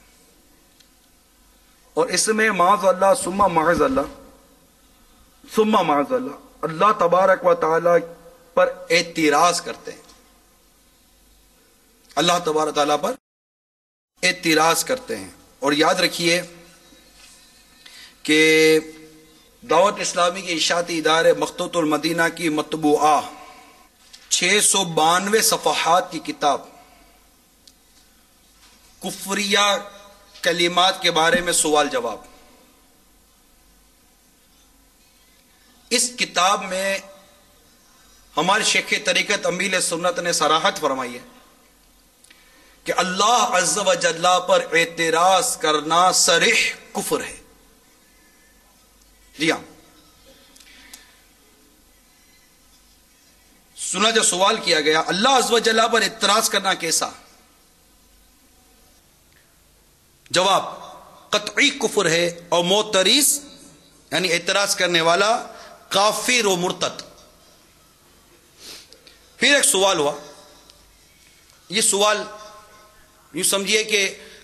اور اس میں معاذ اللہ ثم معاذ اللہ ثم معاذ اللہ اللہ تبارک و تعالی پر اعتراض کرتے ہیں. اللہ تبارک و تعالی پر اعتراض کرتے ہیں. اور یاد رکھیے کہ دعوت اسلامی کے اشاعتی ادارے مخطوط المدینہ کی مطبوعہ 692 صفحات کی کتاب کفریہ کلمات کے بارے میں سوال جواب، اس کتاب میں ہمارے شیخ طریقت امیل سنت نے صراحت فرمائی ہے کہ اللہ عز و جل پر اعتراض کرنا صریح کفر ہے. جی ہاں، سنا جو سوال کیا گیا اللہ عز و جل پر اعتراض کرنا کیسا؟ جواب قطعی کفر ہے، اور معترض یعنی اعتراض کرنے والا کافر و مرتد. پھر ایک سوال ہوا، یہ سوال یوں سمجھیے کہ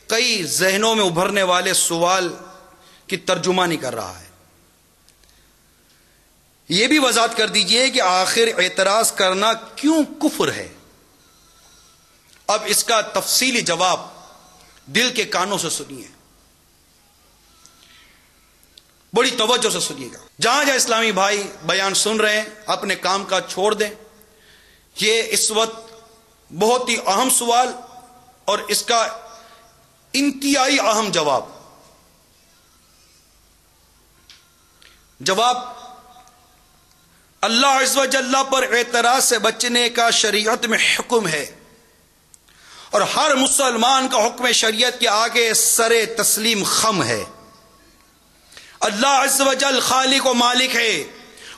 کئی ذہنوں میں ابھرنے والے سوال کی ترجمانی کر رہا ہے. یہ بھی وضاحت کر دیجئے کہ آخر اعتراض کرنا کیوں کفر ہے. اب اس کا تفصیلی جواب دل کے کانوں سے سنیے، بڑی توجہ سے سنیے گا. جہاں جہاں اسلامی بھائی بیان سن رہے ہیں اپنے کام کا چھوڑ دیں. یہ اس وقت بہت ہی اہم سوال اور اس کا انتہائی اہم جواب اللہ عز و جل پر اعتراض سے بچنے کا شریعت میں حکم ہے، اور ہر مسلمان کا حکم شریعت کے آگے سر تسلیم خم ہے. اللہ عز و جل خالق و مالک ہے،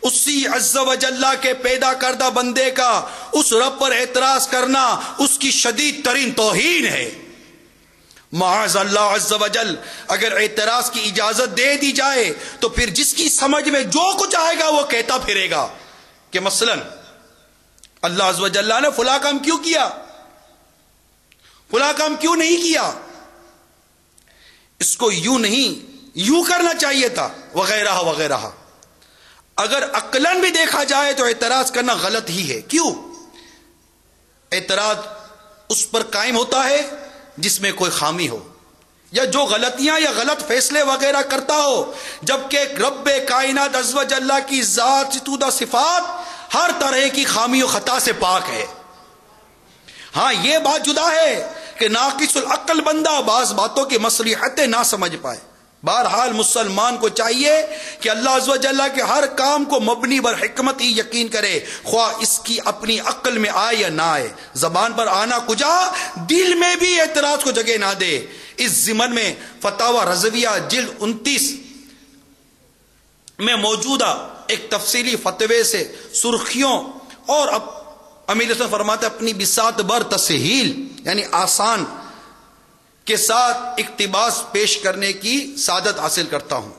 اسی عز و جل کے پیدا کردہ بندے کا اس رب پر اعتراض کرنا اس کی شدید ترین توہین ہے. معاذ اللہ عز و جل اگر اعتراض کی اجازت دے دی جائے تو پھر جس کی سمجھ میں جو کچھ آئے گا وہ کہتا پھرے گا کہ مثلا اللہ عز و جل نے فلاں کام کیوں کیا، فلاں کام کیوں نہیں کیا، اس کو یوں نہیں یوں کرنا چاہیے تھا، وغیرہ وغیرہ. اگر عقلاً بھی دیکھا جائے تو اعتراض کرنا غلط ہی ہے. کیوں؟ اعتراض اس پر قائم ہوتا ہے جس میں کوئی خامی ہو، یا جو غلطیاں یا غلط فیصلے وغیرہ کرتا ہو، جبکہ رب کائنات عز و جل کی ذات ستودہ صفات ہر طرح کی خامی و خطا سے پاک ہے. ہاں یہ بات جدا ہے کہ ناقص العقل بندہ بعض باتوں کی مصلحتیں نہ سمجھ پائے. بہرحال مسلمان کو چاہیے کہ اللہ عز و جل کے ہر کام کو مبنی بر حکمت ہی یقین کرے، خواہ اس کی اپنی عقل میں آئے یا نہ آئے. زبان پر آنا کجا، دل میں بھی اعتراض کو جگہ نہ دے. اس ضمن میں فتاوی رضویہ جلد 29 میں موجودہ ایک تفصیلی فتوے سے سرخیوں اور امیر حسن فرماتے اپنی بساط بر تسہیل یعنی آسان کے ساتھ اقتباس پیش کرنے کی سعادت حاصل کرتا ہوں.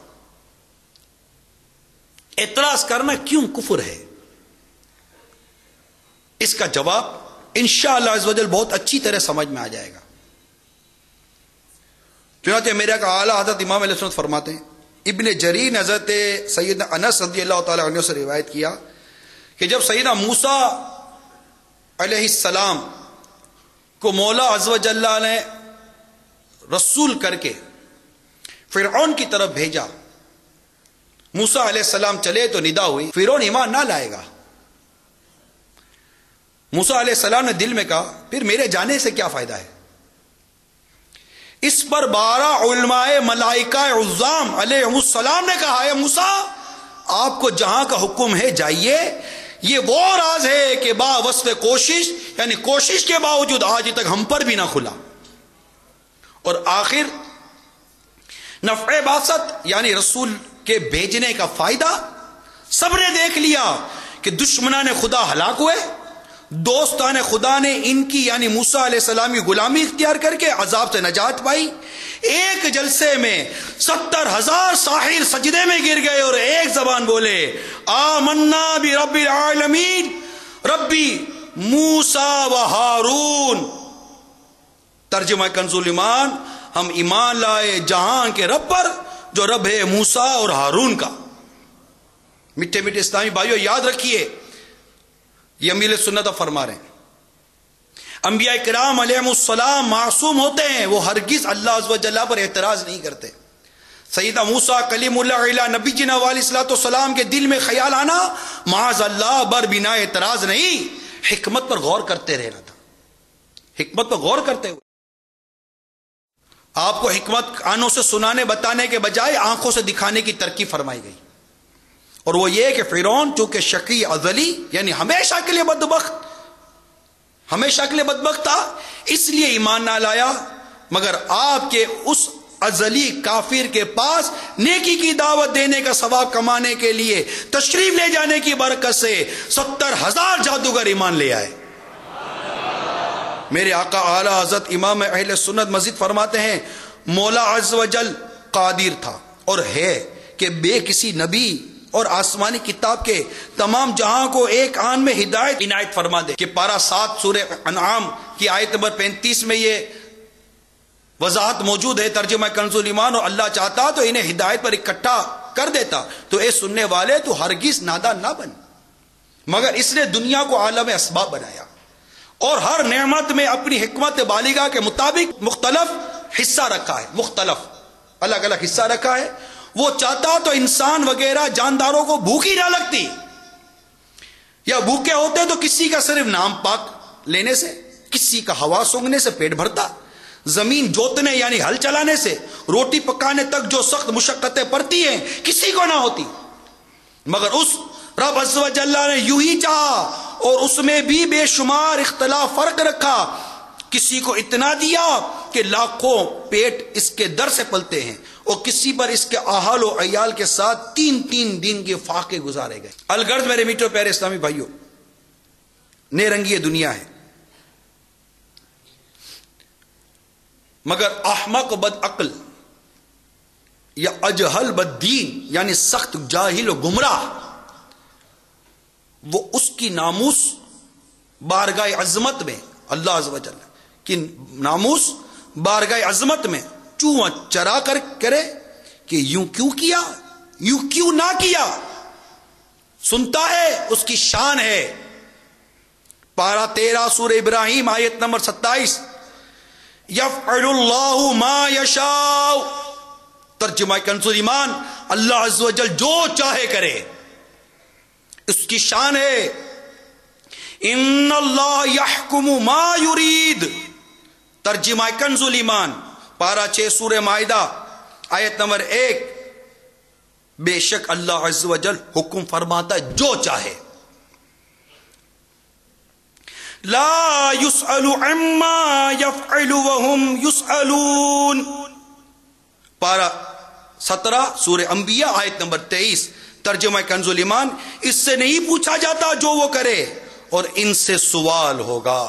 اعتراض کرنا کیوں کفر ہے، اس کا جواب انشاءاللہ عز و جل بہت اچھی طرح سمجھ میں آ جائے گا. چنانچہ میرے کا اعلیٰ حضرت امام علیہ السلام فرماتے ہیں، ابن جریر نے حضرت سیدنا انس رضی اللہ تعالیٰ عنہ سے روایت کیا کہ جب سیدنا موسیٰ علیہ السلام کو مولا عز و جل نے رسول کر کے فرعون کی طرف بھیجا، موسیٰ علیہ السلام چلے تو ندا ہوئی فرعون ایمان نہ لائے گا۔ موسیٰ علیہ السلام نے دل میں کہا پھر میرے جانے سے کیا فائدہ ہے؟ اس پر 12 علماء ملائکہ عظام علیہ السلام نے کہا ہے موسیٰ آپ کو جہاں کا حکم ہے جائیے، یہ وہ راز ہے کہ با وصف کوشش، یعنی کوشش کے باوجود آج تک ہم پر بھی نہ کھلا۔ اور آخر نفع بعثت یعنی رسول کے بھیجنے کا فائدہ سب نے دیکھ لیا کہ دشمنان خدا ہلاک ہوئے، دوستان خدا نے ان کی یعنی موسیٰ علیہ السلام کی غلامی اختیار کر کے عذاب سے نجات پائی۔ ایک جلسے میں 70,000 ساحر سجدے میں گر گئے اور ایک زبان بولے آمنا برب العالمین ربی موسیٰ و ہارون۔ ترجمہ کنز الایمان، ہم ایمان لائے جہاں کے رب پر جو رب ہے موسیٰ اور ہارون کا۔ میٹھے میٹھے اسلامی بھائیو یاد رکھیے، یہ امیر سنت فرما رہے ہیں انبیاء کرام علیہ السلام معصوم ہوتے ہیں، وہ ہرگز اللہ عز و جل پر اعتراض نہیں کرتے۔ سیدنا موسیٰ کلیم اللہ علیہ نبی جی علیہ الصلوۃ والسلام کے دل میں خیال آنا معاذ اللہ بر بنا اعتراض نہیں، حکمت پر غور کرتے رہنا تھا۔ حکمت پر غور کرتے ہوئے آپ کو حکمت کانوں سے سنانے بتانے کے بجائے آنکھوں سے دکھانے کی ترکیب فرمائی گئی، اور وہ یہ کہ فرعون چونکہ شقی ازلی یعنی ہمیشہ کے لیے بدبخت تھا، اس لیے ایمان نہ لایا، مگر آپ کے اس ازلی کافر کے پاس نیکی کی دعوت دینے کا ثواب کمانے کے لیے تشریف لے جانے کی برکت سے 70,000 جادوگر ایمان لے آئے۔ میرے آقا اعلی حضرت امام اہل سنت مزید فرماتے ہیں مولا عز و جل قادر تھا اور ہے کہ بے کسی نبی اور آسمانی کتاب کے تمام جہاں کو ایک آن میں ہدایت عنایت فرما دے کہ پارہ 7 سورہ انعام کی آیت نمبر 35 میں یہ وضاحت موجود ہے ترجمہ کنز الایمان، اور اللہ چاہتا تو انہیں ہدایت پر اکٹھا کر دیتا۔ تو اے سننے والے تو ہرگز نادان نہ بن، مگر اس نے دنیا کو عالم اسباب بنایا اور ہر نعمت میں اپنی حکمت بالغہ کے مطابق مختلف حصہ رکھا ہے، مختلف الگ الگ حصہ رکھا ہے۔ وہ چاہتا تو انسان وغیرہ جانداروں کو بھوک ہی نہ لگتی، یا بھوکے ہوتے تو کسی کا صرف نام پاک لینے سے، کسی کا ہوا سونگھنے سے پیٹ بھرتا، زمین جوتنے یعنی ہل چلانے سے، روٹی پکانے تک جو سخت مشقتیں پڑتی ہیں کسی کو نہ ہوتی، مگر اس رب عز و جل نے یوں ہی چاہا اور اس میں بھی بے شمار اختلاف فرق رکھا۔ کسی کو اتنا دیا کہ لاکھوں پیٹ اس کے در سے پلتے ہیں، اور کسی پر اس کے اہل و عیال کے ساتھ 3 دن کے فاقے گزارے گئے۔ الغرض میرے میٹھے پیارے اسلامی بھائیوں، نیرنگی یہ دنیا ہے، مگر احمق و بد عقل یا اجہل بد دین یعنی سخت جاہل و گمراہ، وہ اس کی ناموس بارگاہ عظمت میں، اللہ عز و جل کی ناموس بارگاہ عظمت میں چوں چرا کر کرے کہ یوں کیوں کیا، یوں کیوں نہ کیا، سنتا ہے اس کی شان ہے۔ پارہ 13 سورہ ابراہیم آیت نمبر 27، یفعل اللہ ما یشاء، ترجمہ کنز الایمان، اللہ عز و جل جو چاہے کرے، اس کی شان ہے۔ ان اللہ یحکم ما یرید، ترجمہ کنز الایمان پارہ 6 سورہ مائدہ آیت نمبر 1، بے شک اللہ عز و جل حکم فرماتا ہے جو چاہے۔ لا يسأل عما يفعل وهم يسألون، پارہ 17 سورہ انبیاء آیت نمبر 23، ترجمہ کنز الایمان، اس سے نہیں پوچھا جاتا جو وہ کرے اور ان سے سوال ہوگا۔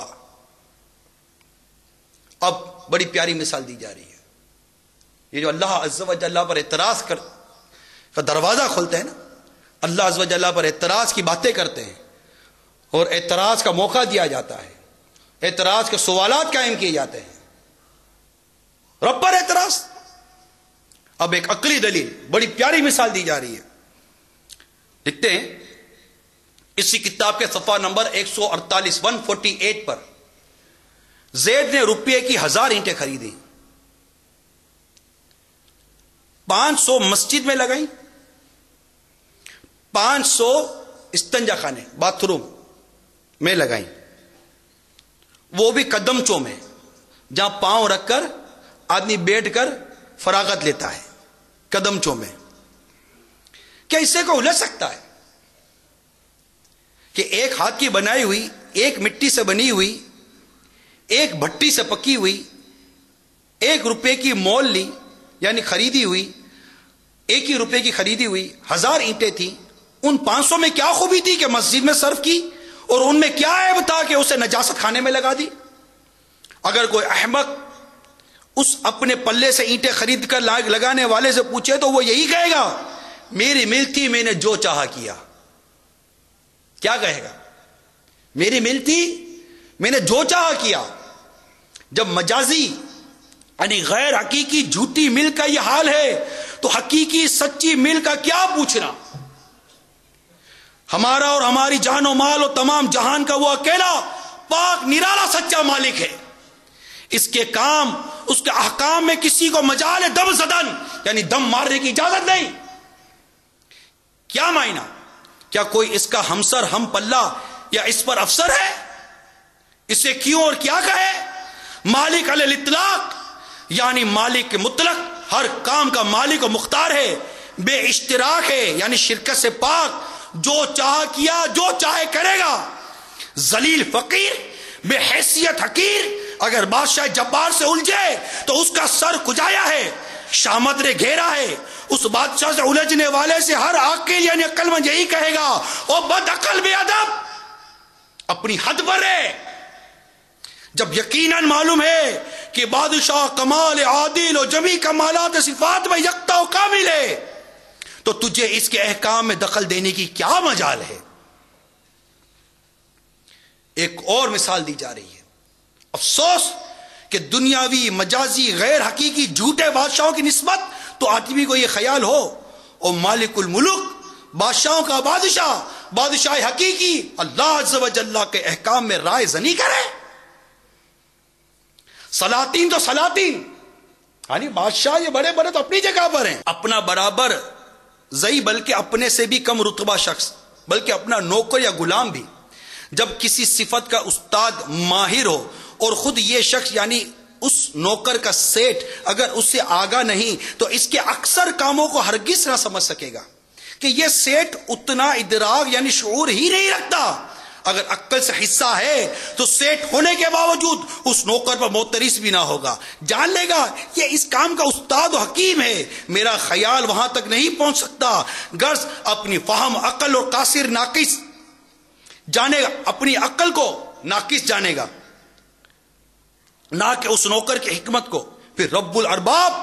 اب بڑی پیاری مثال دی جا رہی ہے، یہ جو اللہ عز و جل پر اعتراض کا دروازہ کھولتے ہیں نا، اللہ عز و جل پر اعتراض کی باتیں کرتے ہیں اور اعتراض کا موقع دیا جاتا ہے، اعتراض کے سوالات قائم کیے جاتے ہیں۔ رب پر اعتراض، اب ایک عقلی دلیل، بڑی پیاری مثال دی جا رہی ہے. لکھتے ہیں اسی کتاب کے صفحہ نمبر 148 148 پر، زید نے روپے کی 1000 اینٹیں خریدی، 500 مسجد میں لگائیں، 500 استنجا خانے باتھ روم میں لگائیں، وہ بھی قدمچوں میں جہاں پاؤں رکھ کر آدمی بیٹھ کر فراغت لیتا ہے، قدمچوں میں. کیا اس سے کوئی الجھ سکتا ہے کہ ایک ہاتھ کی بنائی ہوئی، ایک مٹی سے بنی ہوئی، ایک بھٹی سے پکی ہوئی، 1 روپے کی مول لی یعنی خریدی ہوئی، 1 ہی روپے کی خریدی ہوئی 1000 اینٹیں تھیں، ان 500 میں کیا خوبی تھی کہ مسجد میں صرف کی، اور ان میں کیا عیب تھا کہ اسے نجاست خانے میں لگا دی؟ اگر کوئی احمق اس اپنے پلے سے اینٹیں خرید کر لگانے والے سے پوچھے تو وہ یہی کہے گا میری مل تھی، میں نے جو چاہا کیا. کیا کہے گا؟ میری مل تھی، میں نے جو چاہا کیا. جب مجازی یعنی غیر حقیقی جھوٹی مل کا یہ حال ہے تو حقیقی سچی مل کا کیا پوچھنا؟ ہمارا اور ہماری جان و مال اور تمام جہان کا وہ اکیلا پاک نرالا سچا مالک ہے. اس کے کام، اس کے احکام میں کسی کو مجال دم زدن یعنی دم مارنے کی اجازت نہیں. کیا معنی؟ کیا کوئی اس کا ہمسر ہم پلہ یا اس پر افسر ہے؟ اسے کیوں اور کیا کہے؟ مالک علی الاطلاق یعنی مالک کے مطلق، ہر کام کا مالک و مختار ہے، بے اشتراک ہے یعنی شرکت سے پاک، جو چاہا کیا، جو چاہے کرے گا. ذلیل فقیر، بے حیثیت حقیر، اگر بادشاہ جبار سے الجھے تو اس کا سر کجایا ہے، شامت نے گھیرا ہے. اس بادشاہ سے الجھنے والے سے ہر عاقل یعنی عقل مند یہی کہے گا او بد عقل بے ادب، اپنی حد پر ہے. جب یقیناً معلوم ہے کہ بادشاہ کمال عادل و جمی کمالات صفات میں یکتا و کامل ہے تو تجھے اس کے احکام میں دخل دینے کی کیا مجال ہے؟ ایک اور مثال دی جا رہی ہے. افسوس کہ دنیاوی، مجازی، غیر حقیقی جھوٹے بادشاہوں کی نسبت تو آدمی کو یہ خیال ہو او مالک الملک، بادشاہوں کا بادشاہ، بادشاہ حقیقی اللہ عز و جل کے احکام میں رائے زنی کرے. سلاطین تو سلاطین یعنی بادشاہ یہ بڑے بڑے تو اپنی جگہ پر ہیں، اپنا برابر زئی بلکہ اپنے سے بھی کم رتبہ شخص، بلکہ اپنا نوکر یا غلام بھی جب کسی صفت کا استاد ماہر ہو اور خود یہ شخص یعنی اس نوکر کا سیٹ اگر اس سے آگاہ نہیں تو اس کے اکثر کاموں کو ہرگز نہ سمجھ سکے گا کہ یہ سیٹ اتنا ادراک یعنی شعور ہی نہیں رکھتا. اگر عقل سے حصہ ہے تو سیٹ ہونے کے باوجود اس نوکر پر معترض بھی نہ ہوگا، جان لے گا یہ اس کام کا استاد و حکیم ہے، میرا خیال وہاں تک نہیں پہنچ سکتا. غرض اپنی فہم، عقل اور قاصر ناقص جانے گا، اپنی عقل کو ناقص جانے گا، نہ کہ اس نوکر کی حکمت کو. پھر رب الارباب،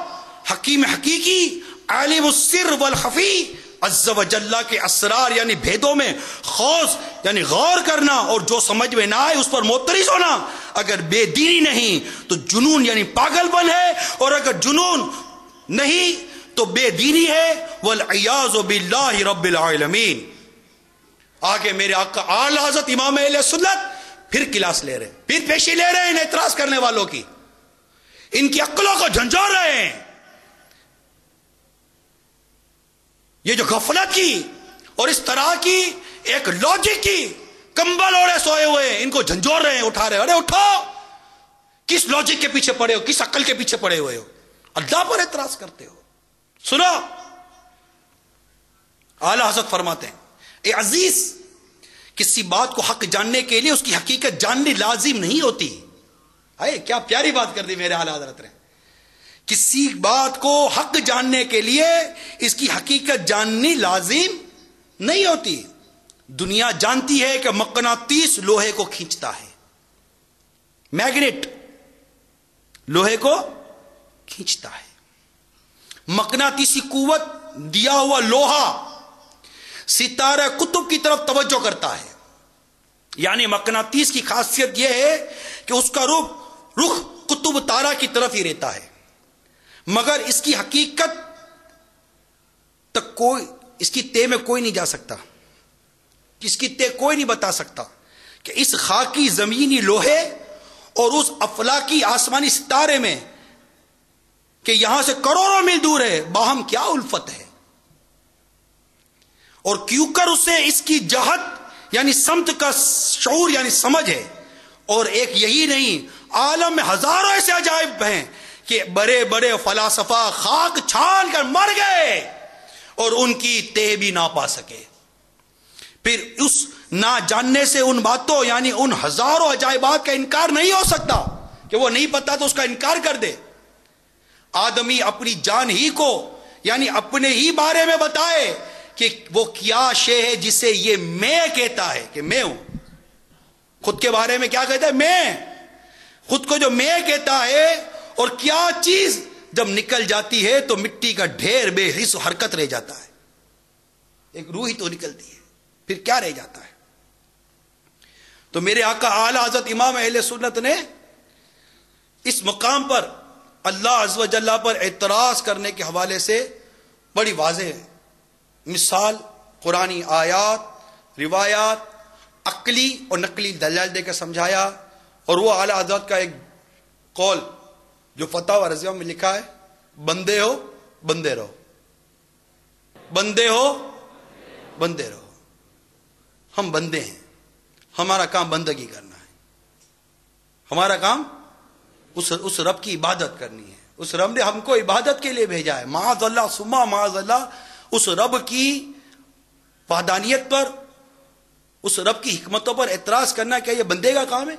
حکیم حقیقی، عالم السر والخفی عز و جل کے اسرار یعنی بھیدوں میں خوض یعنی غور کرنا اور جو سمجھ میں نہ آئے اس پر معترض ہونا. اگر بے دینی نہیں تو جنون یعنی پاگل پن ہے، اور اگر جنون نہیں تو بے دینی ہے. والعیاذ باللہ رب العالمین. آگے میرے آقا اعلی حضرت امام اہل سنت پھر کلاس لے رہے ہیں، پھر پیشی لے رہے ہیں اعتراض کرنے والوں کی، ان کی عقلوں کو جھنجھوڑ رہے ہیں. یہ جو غفلت کی اور اس طرح کی ایک لاجک کی کمبل اوڑے سوئے ہوئے ہیں، ان کو جھنجھوڑ رہے ہیں، اٹھا رہے ہیں. ارے اٹھو، کس لاجک کے پیچھے پڑے ہو، کس عقل کے پیچھے پڑے ہوئے ہو، اللہ پر اعتراض کرتے ہو. سنو، اعلی حضرت فرماتے ہیں اے عزیز، کسی بات کو حق جاننے کے لیے اس کی حقیقت جاننی لازم نہیں ہوتی. کیا پیاری بات کر دی میرے اعلی حضرت نے. کسی بات کو حق جاننے کے لیے اس کی حقیقت جاننی لازم نہیں ہوتی. دنیا جانتی ہے کہ مقناطیس لوہے کو کھینچتا ہے، میگنیٹ لوہے کو کھینچتا ہے. مقناطیسی قوت دیا ہوا لوہا ستارہ قطب کی طرف توجہ کرتا ہے. یعنی مقناطیس کی خاصیت یہ ہے کہ اس کا رخ قطب تارہ کی طرف ہی رہتا ہے، مگر اس کی حقیقت تک کوئی اس کی تہ میں کوئی نہیں جا سکتا، اس کی تہ کوئی نہیں بتا سکتا کہ اس خاکی زمینی لوہے اور اس افلاکی آسمانی ستارے میں کہ یہاں سے کروڑوں میل دور ہے باہم کیا الفت ہے، اور کیوں کر اسے اس کی جہت یعنی سمت کا شعور یعنی سمجھ ہے. اور ایک یہی نہیں، عالم میں ہزاروں ایسے عجائب ہیں کہ بڑے بڑے فلاسفہ خاک چھان کر مر گئے اور ان کی تہ بھی نہ پا سکے. پھر اس نہ جاننے سے ان باتوں یعنی ان ہزاروں عجائبات کا انکار نہیں ہو سکتا کہ وہ نہیں پتا تو اس کا انکار کر دے. آدمی اپنی جان ہی کو یعنی اپنے ہی بارے میں بتائے کہ وہ کیا شے ہے جسے یہ میں کہتا ہے کہ میں ہوں. خود کے بارے میں کیا کہتا ہے؟ میں. خود کو جو میں کہتا ہے، اور کیا چیز جب نکل جاتی ہے تو مٹی کا ڈھیر بے حس و حرکت رہ جاتا ہے. ایک روح ہی تو نکلتی ہے، پھر کیا رہ جاتا ہے؟ تو میرے آقا اعلی حضرت امام اہل سنت نے اس مقام پر اللہ عز و جل پر اعتراض کرنے کے حوالے سے بڑی واضح مثال، قرآنی آیات، روایات، عقلی اور نقلی دلائل دے کر سمجھایا. اور وہ اعلی حضرت کا ایک قول جو فتاوی رضیہ میں لکھا ہے، بندے ہو بندے رہو، بندے ہو بندے رہو. ہم بندے ہیں، ہمارا کام بندگی کرنا ہے، ہمارا کام اس رب کی عبادت کرنی ہے. اس رب نے ہم کو عبادت کے لیے بھیجا ہے. معاذ اللہ ثم معاذ اللہ، اس رب کی وحدانیت پر، اس رب کی حکمتوں پر اعتراض کرنا کیا یہ بندے کا کام ہے؟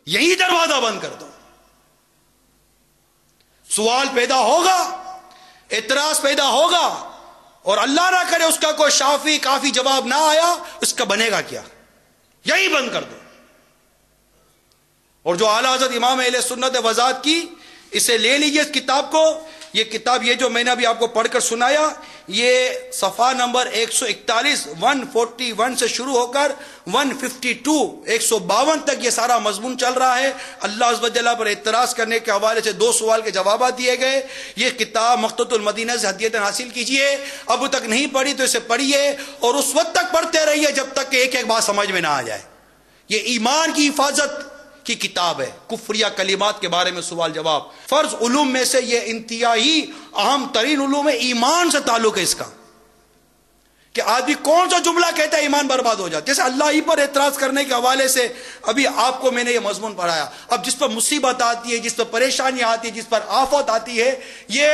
یہی دروازہ بند کر دو. سوال پیدا ہوگا، اعتراض پیدا ہوگا، اور اللہ نہ کرے اس کا کوئی شافی کافی جواب نہ آیا، اس کا بنے گا کیا؟ یہی بند کر دو. اور جو اعلیٰ حضرت امام اہل سنت وضاحت کی، اسے لے لیجئے اس کتاب کو. یہ کتاب یہ جو میں نے ابھی آپ کو پڑھ کر سنایا، یہ صفحہ نمبر 141 141 سے شروع ہو کر 152 152 تک یہ سارا مضمون چل رہا ہے. اللہ عز و جل پر اعتراض کرنے کے حوالے سے 2 سوال کے جوابات دیے گئے. یہ کتاب مقتۃ المدینہ سے ہدیۃ حاصل کیجئے. اب تک نہیں پڑھی تو اسے پڑھیے، اور اس وقت تک پڑھتے رہیے جب تک کہ ایک ایک بات سمجھ میں نہ آ جائے. یہ ایمان کی حفاظت کی کتاب ہے. کفریہ کلمات کے بارے میں سوال جواب. فرض علوم میں سے یہ انتہائی اہم ترین علوم ہے. ایمان سے تعلق ہے اس کا، کہ آدمی کون سا جملہ کہتا ہے ایمان برباد ہو جاتا ہے. جیسے اللہ ہی پر اعتراض کرنے کے حوالے سے ابھی آپ کو میں نے یہ مضمون پڑھایا. اب جس پر مصیبت آتی ہے، جس پر پریشانی آتی ہے، جس پر آفت آتی ہے، یہ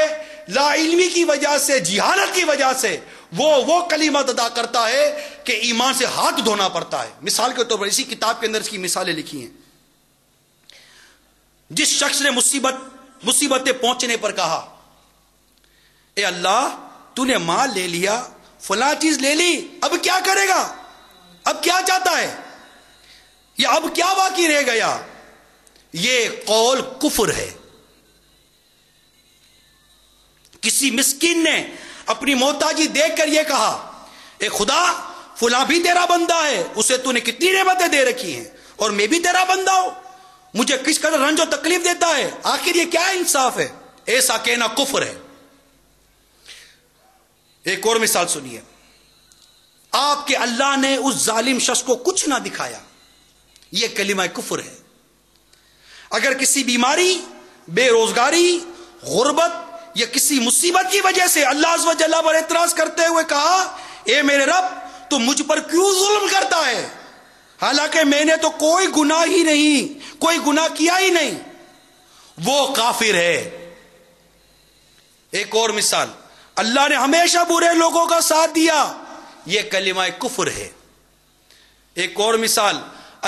لا علمی کی وجہ سے، جہالت کی وجہ سے وہ کلمات ادا کرتا ہے کہ ایمان سے ہاتھ دھونا پڑتا ہے. مثال کے طور پر اسی کتاب کے اندر اس کی مثالیں لکھی ہیں. جس شخص نے مصیبتیں پہنچنے پر کہا، اے اللہ تو نے مال لے لیا، فلاں چیز لے لی، اب کیا کرے گا؟ اب کیا چاہتا ہے؟ یا اب کیا باقی رہ گیا؟ یہ قول کفر ہے. کسی مسکین نے اپنی محتاجی دیکھ کر یہ کہا، اے خدا فلاں بھی تیرا بندہ ہے، اسے تو نے کتنی نعمتیں دے رکھی ہیں، اور میں بھی تیرا بندہ ہوں، مجھے کس قدر رنج و تکلیف دیتا ہے، آخر یہ کیا انصاف ہے؟ ایسا کہنا کفر ہے. ایک اور مثال سنیے. آپ کے اللہ نے اس ظالم شخص کو کچھ نہ دکھایا، یہ کلمہ کفر ہے. اگر کسی بیماری، بے روزگاری، غربت یا کسی مصیبت کی وجہ سے اللہ عز و جل پر اعتراض کرتے ہوئے کہا، اے میرے رب تو مجھ پر کیوں ظلم کرتا ہے، حالانکہ میں نے تو کوئی گناہ ہی نہیں، کوئی گناہ کیا ہی نہیں، وہ کافر ہے. ایک اور مثال، اللہ نے ہمیشہ برے لوگوں کا ساتھ دیا، یہ کلمہ کفر ہے. ایک اور مثال،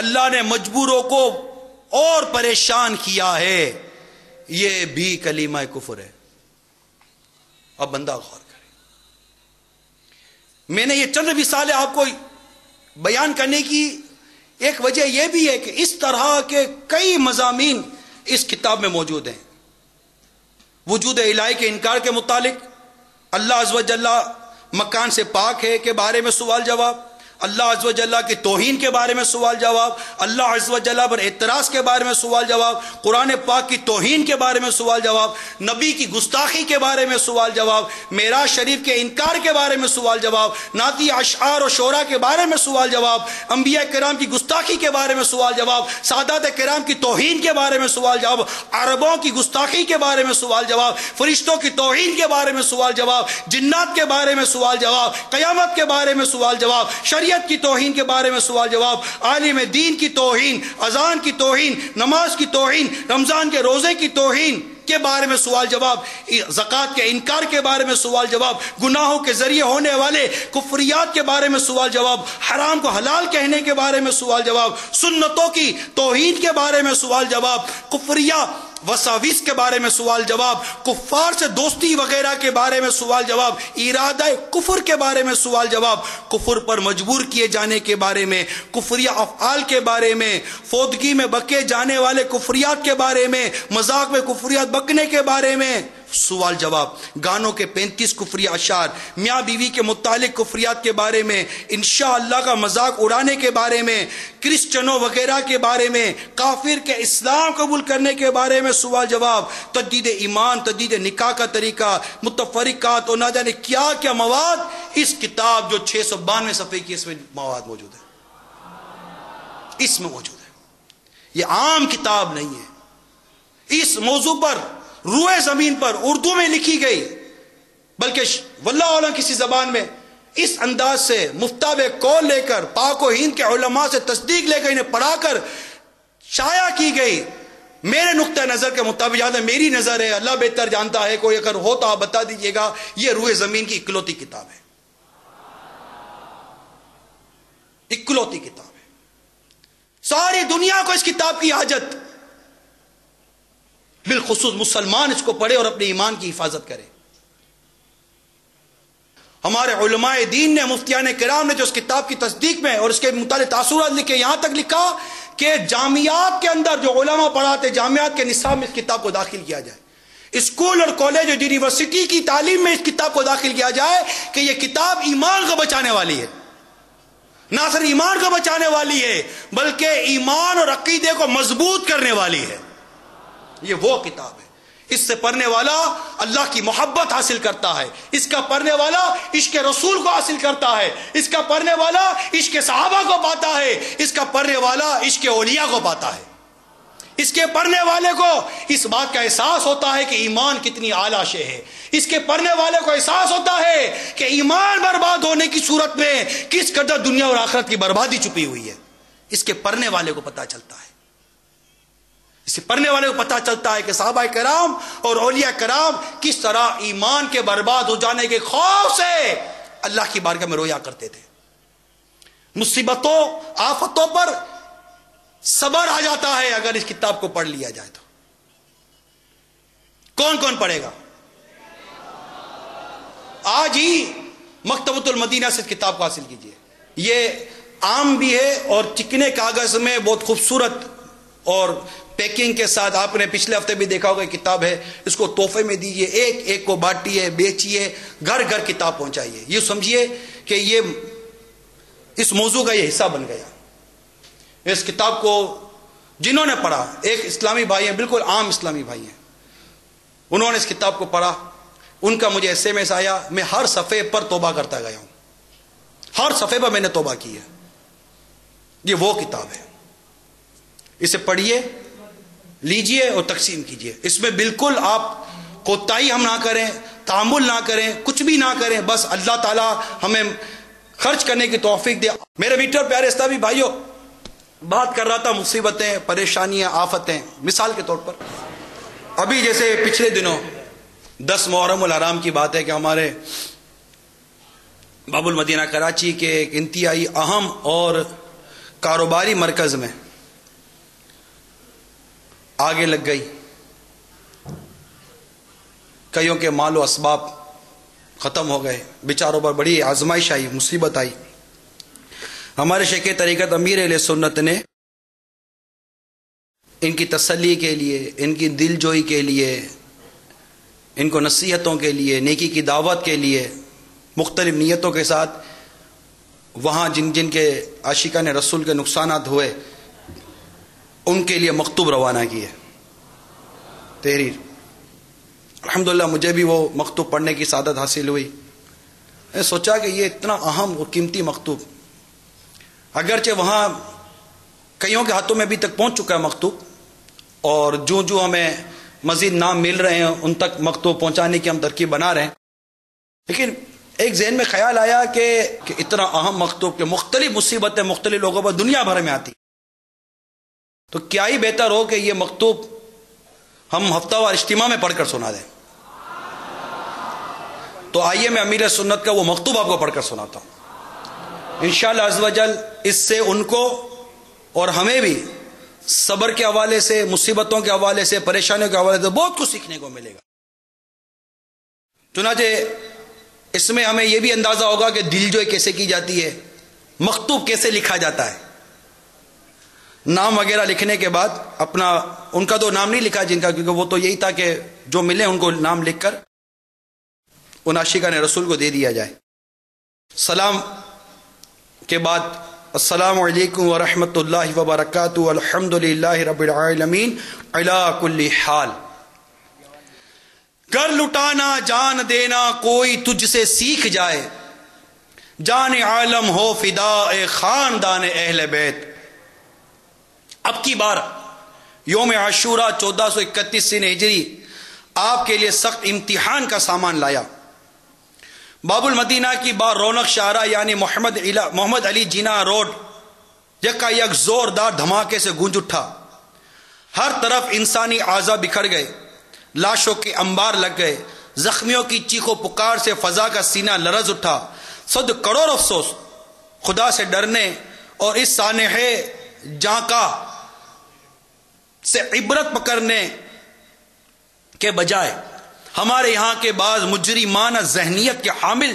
اللہ نے مجبوروں کو اور پریشان کیا ہے، یہ بھی کلمہ کفر ہے. اب بندہ غور کرے. میں نے یہ چند مثالیں آپ کو بیان کرنے کی ایک وجہ یہ بھی ہے کہ اس طرح کے کئی مضامین اس کتاب میں موجود ہیں. وجود الہی کے انکار کے متعلق، اللہ عز و جل مکان سے پاک ہے کے بارے میں سوال جواب، اللہ عز و جل کے توہین کے بارے میں سوال جواب، اللہ عز و جل پر اعتراض کے بارے میں سوال جواب، قرآن پاک کی توہین کے بارے میں سوال جواب، نبی کی گستاخی کے بارے میں سوال جواب، معراج شریف کے انکار کے بارے میں سوال جواب، نعتی اشعار و شعراء کے بارے میں سوال جواب، انبیاء کرام کی گستاخی کے بارے میں سوال جواب، سادات کرام کی توہین کے بارے میں سوال جواب، عربوں کی گستاخی کے بارے میں سوال جواب، فرشتوں کی توہین کے بارے میں سوال جواب، جنات کے بارے میں سوال جواب، قیامت کے بارے میں سوال جواب، شریعت کی توہین کے بارے میں سوال جواب، عالم دین کی توہین، اذان کی توہین، نماز کی توہین، رمضان کے روزے کی توہین کے بارے میں سوال جواب، زکوٰۃ کے انکار کے بارے میں سوال جواب، گناہوں کے ذریعے ہونے والے کفریات کے بارے میں سوال جواب، حرام کو حلال کہنے کے بارے میں سوال جواب، سنتوں کی توہین کے بارے میں سوال جواب، کفریہ وساویس کے بارے میں سوال جواب، کفار سے دوستی وغیرہ کے بارے میں سوال جواب، ارادہ کفر کے بارے میں سوال جواب، کفر پر مجبور کیے جانے کے بارے میں، کفریہ افعال کے بارے میں، فوتگی میں بکے جانے والے کفریات کے بارے میں، مذاق میں کفریات بکنے کے بارے میں سوال جواب، گانوں کے 35 کفریہ اشعار، میاں بیوی کے متعلق کفریات کے بارے میں، انشاءاللہ کا مذاق اڑانے کے بارے میں، کرسچنوں وغیرہ کے بارے میں، کافر کے اسلام قبول کرنے کے بارے میں سوال جواب، تجدید ایمان، تجدید نکاح کا طریقہ، متفرقات اور نہ جانے کیا کیا مواد اس کتاب جو 692 صفحے کی اس میں مواد موجود ہے، اس میں موجود ہے۔ یہ عام کتاب نہیں ہے، اس موضوع پر روئے زمین پر اردو میں لکھی گئی، بلکہ واللہ اعلم کسی زبان میں اس انداز سے مفتاب قول لے کر پاک و ہند کے علماء سے تصدیق لے کر انہیں پڑھا کر شائع کی گئی۔ میرے نقطہ نظر کے مطابق، جہاں میری نظر ہے، اللہ بہتر جانتا ہے، کوئی اگر ہو تو آپ بتا دیجئے گا، یہ روئے زمین کی اکلوتی کتاب ہے، اکلوتی کتاب ہے۔ ساری دنیا کو اس کتاب کی حاجت، بالخصوص مسلمان اس کو پڑھے اور اپنے ایمان کی حفاظت کرے۔ ہمارے علماء دین نے، مفتیان کرام نے جو اس کتاب کی تصدیق میں اور اس کے متعلق تاثرات لکھے، یہاں تک لکھا کہ جامعات کے اندر جو علماء پڑھاتے، جامعات کے نصاب میں اس کتاب کو داخل کیا جائے، اسکول اور کالج اور یونیورسٹی کی تعلیم میں اس کتاب کو داخل کیا جائے کہ یہ کتاب ایمان کو بچانے والی ہے، نہ صرف ایمان کو بچانے والی ہے بلکہ ایمان اور عقیدے کو مضبوط کرنے والی ہے۔ یہ وہ کتاب ہے، اس سے پڑھنے والا اللہ کی محبت حاصل کرتا ہے، اس کا پڑھنے والا عشق رسول کو حاصل کرتا ہے، اس کا پڑھنے والا عشق صحابہ کو پاتا ہے، اس کا پڑھنے والا عشق اولیاء کو پاتا ہے، اس کے پڑھنے والے کو اس بات کا احساس ہوتا ہے کہ ایمان کتنی اعلیٰ شے ہے، اس کے پڑھنے والے کو احساس ہوتا ہے کہ ایمان برباد ہونے کی صورت میں کس قدر دنیا اور آخرت کی بربادی چھپی ہوئی ہے، اس کے پڑھنے والے کو پتہ چلتا ہے، اسے پڑھنے والے کو پتہ چلتا ہے کہ صحابہ کرام اور اولیاء کرام کس طرح ایمان کے برباد ہو جانے کے خوف سے اللہ کی بارگاہ میں رویا کرتے تھے۔ مصیبتوں آفتوں پر صبر آ جاتا ہے اگر اس کتاب کو پڑھ لیا جائے تو۔ کون کون پڑھے گا؟ آج ہی مکتبۃ المدینہ سے اس کتاب کو حاصل کیجیے، یہ عام بھی ہے اور چکنے کاغذ میں بہت خوبصورت اور پیکنگ کے ساتھ، آپ نے پچھلے ہفتے بھی دیکھا ہوگا کتاب ہے، اس کو تحفے میں دیجئے، ایک ایک کو بانٹیے، بیچیے، گھر گھر کتاب پہنچائیے، یہ سمجھیے کہ یہ اس موضوع کا یہ حصہ بن گیا۔ اس کتاب کو جنہوں نے پڑھا، ایک اسلامی بھائی ہیں، بالکل عام اسلامی بھائی ہیں، انہوں نے اس کتاب کو پڑھا، ان کا مجھے ایس ایم ایس آیا، میں ہر صفحے پر توبہ کرتا گیا ہوں، ہر صفحے پر میں نے توبہ کی ہے۔ یہ وہ کتاب ہے، اسے پڑھیے، لیجئے اور تقسیم کیجئے، اس میں بالکل آپ کوتاہی ہم نہ کریں، تعامل نہ کریں، کچھ بھی نہ کریں، بس اللہ تعالی ہمیں خرچ کرنے کی توفیق دے۔ میرے میٹر پیارے اسلامی بھائیوں، بات کر رہا تھا مصیبتیں، پریشانیاں، آفتیں، مثال کے طور پر ابھی جیسے پچھلے دنوں 10 محرم الحرام کی بات ہے کہ ہمارے باب المدینہ کراچی کے ایک انتہائی اہم اور کاروباری مرکز میں آگے لگ گئی، کئیوں کے مال و اسباب ختم ہو گئے، بیچاروں پر بڑی آزمائش آئی، مصیبت آئی۔ ہمارے شیخ طریقت امیر اہل سنت نے ان کی تسلی کے لیے، ان کی دل جوئی کے لیے، ان کو نصیحتوں کے لیے، نیکی کی دعوت کے لیے مختلف نیتوں کے ساتھ وہاں جن جن کے عاشقان رسول کے نقصانات ہوئے ان کے لیے مکتوب روانہ کیے تحریر. الحمدللہ مجھے بھی وہ مکتوب پڑھنے کی سعادت حاصل ہوئی. میں سوچا کہ یہ اتنا اہم اور قیمتی مکتوب، اگرچہ وہاں کئیوں کے ہاتھوں میں ابھی تک پہنچ چکا ہے مکتوب، اور جو ہمیں مزید نام مل رہے ہیں ان تک مکتوب پہنچانے کی ہم ترکیب بنا رہے ہیں، لیکن ایک ذہن میں خیال آیا کہ اتنا اہم مکتوب کہ مختلف مصیبتیں مختلف لوگوں پر دنیا بھر میں آتی، تو کیا ہی بہتر ہو کہ یہ مکتوب ہم ہفتہ وار اجتماع میں پڑھ کر سنا دیں. تو آئیے میں امیر سنت کا وہ مکتوب آپ کو پڑھ کر سناتا ہوں. انشاءاللہ عز و جل اس سے ان کو اور ہمیں بھی صبر کے حوالے سے، مصیبتوں کے حوالے سے، پریشانیوں کے حوالے سے بہت کچھ سیکھنے کو ملے گا. چنانچہ اس میں ہمیں یہ بھی اندازہ ہوگا کہ دلجوئی کیسے کی جاتی ہے، مکتوب کیسے لکھا جاتا ہے. نام وغیرہ لکھنے کے بعد اپنا، ان کا تو نام نہیں لکھا جن کا، کیونکہ وہ تو یہی تھا کہ جو ملے ان کو نام لکھ کر ان عاشقان رسول کو دے دیا جائے. سلام کے بعد السلام علیکم ورحمۃ اللہ وبرکاتہ، الحمد للہ رب العالمین علی کل حال. گھر لٹانا جان دینا کوئی تجھ سے سیکھ جائے، جان عالم ہو فدا اے خاندان اہل بیت. اب کی بار یوم عاشورہ 1431 ہجری آپ کے لیے سخت امتحان کا سامان لایا. باب المدینہ کی بار رونق شاہراہ یعنی محمد علی جناح روڈ یکا یک زوردار دھماکے سے گونج اٹھا. ہر طرف انسانی اعضاء بکھر گئے، لاشوں کے انبار لگ گئے، زخمیوں کی چیخ و پکار سے فضا کا سینہ لرز اٹھا. 100 کروڑ افسوس، خدا سے ڈرنے اور اس سانحے جہاں کا سے عبرت پکڑنے کے بجائے ہمارے یہاں کے بعض مجرمانہ ذہنیت کے حامل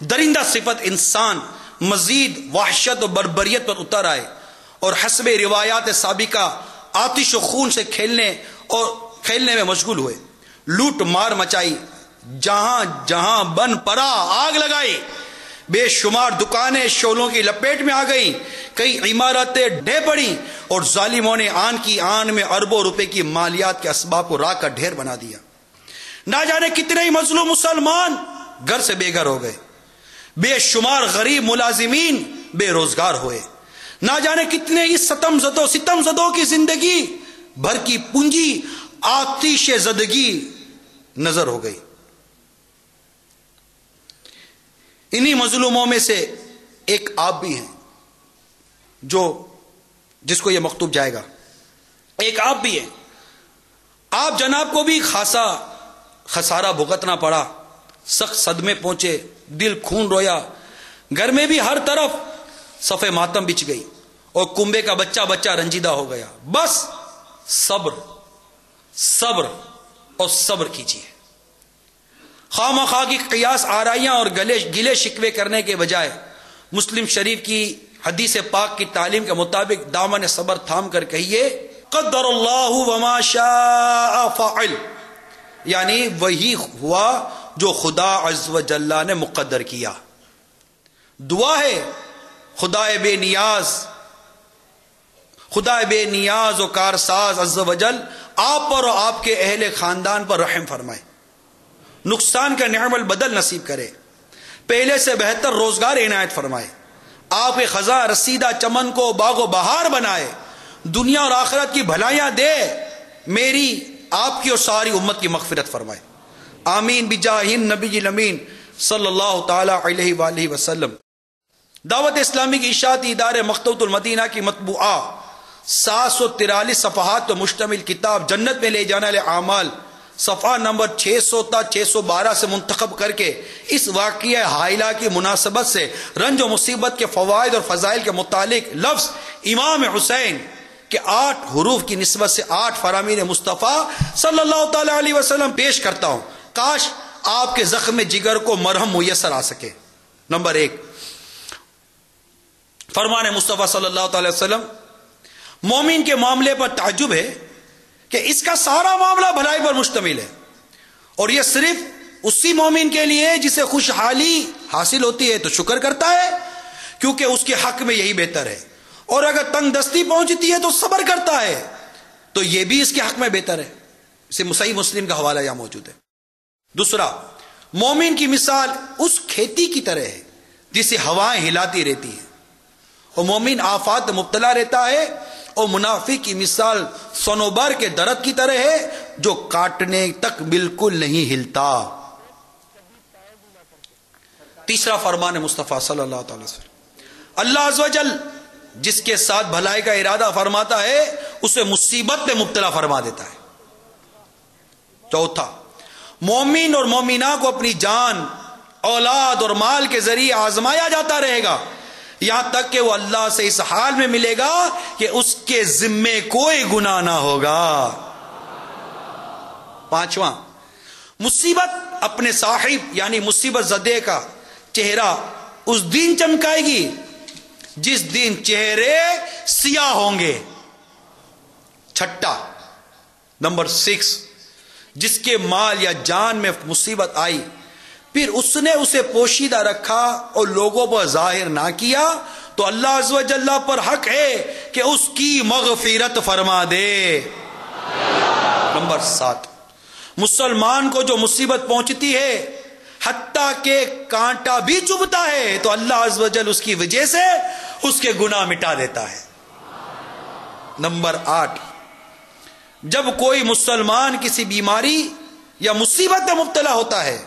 درندہ صفت انسان مزید وحشت و بربریت پر اتر آئے اور حسب روایات سابقہ آتش و خون سے کھیلنے میں مشغول ہوئے. لوٹ مار مچائی، جہاں جہاں بن پڑا آگ لگائی، بے شمار دکانیں شعلوں کی لپیٹ میں آ گئیں، کئی عمارتیں ڈھہ پڑیں اور ظالموں نے آن کی آن میں اربوں روپے کی مالیات کے اسباب کو راکھ کر ڈھیر بنا دیا. نہ جانے کتنے ہی مظلوم مسلمان گھر سے بے گھر ہو گئے، بے شمار غریب ملازمین بے روزگار ہوئے، نہ جانے کتنے ہی ستم زدوں کی زندگی بھر کی پونجی آتش زدگی نظر ہو گئی. انہی مظلوموں میں سے ایک آپ بھی ہیں جس کو یہ مکتوب جائے گا. ایک آپ بھی ہیں، آپ جناب کو بھی خاصا خسارہ بھگتنا پڑا، سخت صدمے پہنچے، دل خون رویا، گھر میں بھی ہر طرف صف ماتم بچھ گئی اور کنبے کا بچہ رنجیدہ ہو گیا. بس صبر صبر اور صبر کیجیے. خواہ مخواہ کی قیاس آرائیاں اور گلے شکوے کرنے کے بجائے مسلم شریف کی حدیث پاک کی تعلیم کے مطابق دامن صبر تھام کر کہیے قدر اللہ وما شاء فعل، یعنی وہی ہوا جو خدا عز و جل نے مقدر کیا. دعا ہے خدا بے نیاز و کارساز عز و جل آپ پر اور آپ کے اہل خاندان پر رحم فرمائے، نقصان کا نعم البدل نصیب کرے، پہلے سے بہتر روزگار عنایت فرمائے، آپ کے خزاں رسیدہ چمن کو باغ و بہار بنائے، دنیا اور آخرت کی بھلائیاں دے، میری آپ کی اور ساری امت کی مغفرت فرمائے. آمین بجاہ النبی الامین صلی اللہ تعالی علیہ وآلہ وسلم. دعوت اسلامی کی اشاعتی ادارے مکتبۃ المدینہ کی مطبوعہ 743 صفحات پر مشتمل کتاب جنت میں لے جانے والے اعمال صفحہ نمبر 600 تا 612 سے منتخب کر کے اس واقعہ ہائلہ کی مناسبت سے رنج و مصیبت کے فوائد اور فضائل کے متعلق لفظ امام حسین کے 8 حروف کی نسبت سے 8 فرامین مصطفیٰ صلی اللہ تعالی علیہ وسلم پیش کرتا ہوں. کاش آپ کے زخم جگر کو مرہم میسر آ سکے. نمبر 1، فرمان مصطفیٰ صلی اللہ تعالی وسلم. مومن کے معاملے پر تعجب ہے کہ اس کا سارا معاملہ بھلائی پر مشتمل ہے، اور یہ صرف اسی مومن کے لیے جسے خوشحالی حاصل ہوتی ہے تو شکر کرتا ہے، کیونکہ اس کے حق میں یہی بہتر ہے. اور اگر تنگ دستی پہنچتی ہے تو صبر کرتا ہے تو یہ بھی اس کے حق میں بہتر ہے. اسے صحیح مسلم کا حوالہ یہاں موجود ہے. دوسرا، مومن کی مثال اس کھیتی کی طرح ہے جسے ہوائیں ہلاتی رہتی ہیں اور مومن آفات میں مبتلا رہتا ہے. اور منافق کی مثال صنوبر کے درخت کی طرح ہے جو کاٹنے تک بالکل نہیں ہلتا. تیسرا فرمان مصطفیٰ صلی اللہ تعالی وسلم، اللہ عز و جل جس کے ساتھ بھلائی کا ارادہ فرماتا ہے اسے مصیبت میں مبتلا فرما دیتا ہے. چوتھا، مومن اور مومنہ کو اپنی جان، اولاد اور مال کے ذریعے آزمایا جاتا رہے گا یہاں تک کہ وہ اللہ سے اس حال میں ملے گا کہ اس کے ذمے کوئی گناہ نہ ہوگا. پانچواں، مصیبت اپنے صاحب یعنی مصیبت زدے کا چہرہ اس دن چمکائے گی جس دن چہرے سیاہ ہوں گے. چھٹا، نمبر 6، جس کے مال یا جان میں مصیبت آئی پھر اس نے اسے پوشیدہ رکھا اور لوگوں پر ظاہر نہ کیا تو اللہ عز و جل پر حق ہے کہ اس کی مغفرت فرما دے. نمبر 7، مسلمان کو جو مصیبت پہنچتی ہے حتیٰ کہ کانٹا بھی چبھتا ہے تو اللہ عز و جل اس کی وجہ سے اس کے گناہ مٹا دیتا ہے. نمبر 8، جب کوئی مسلمان کسی بیماری یا مصیبت میں مبتلا ہوتا ہے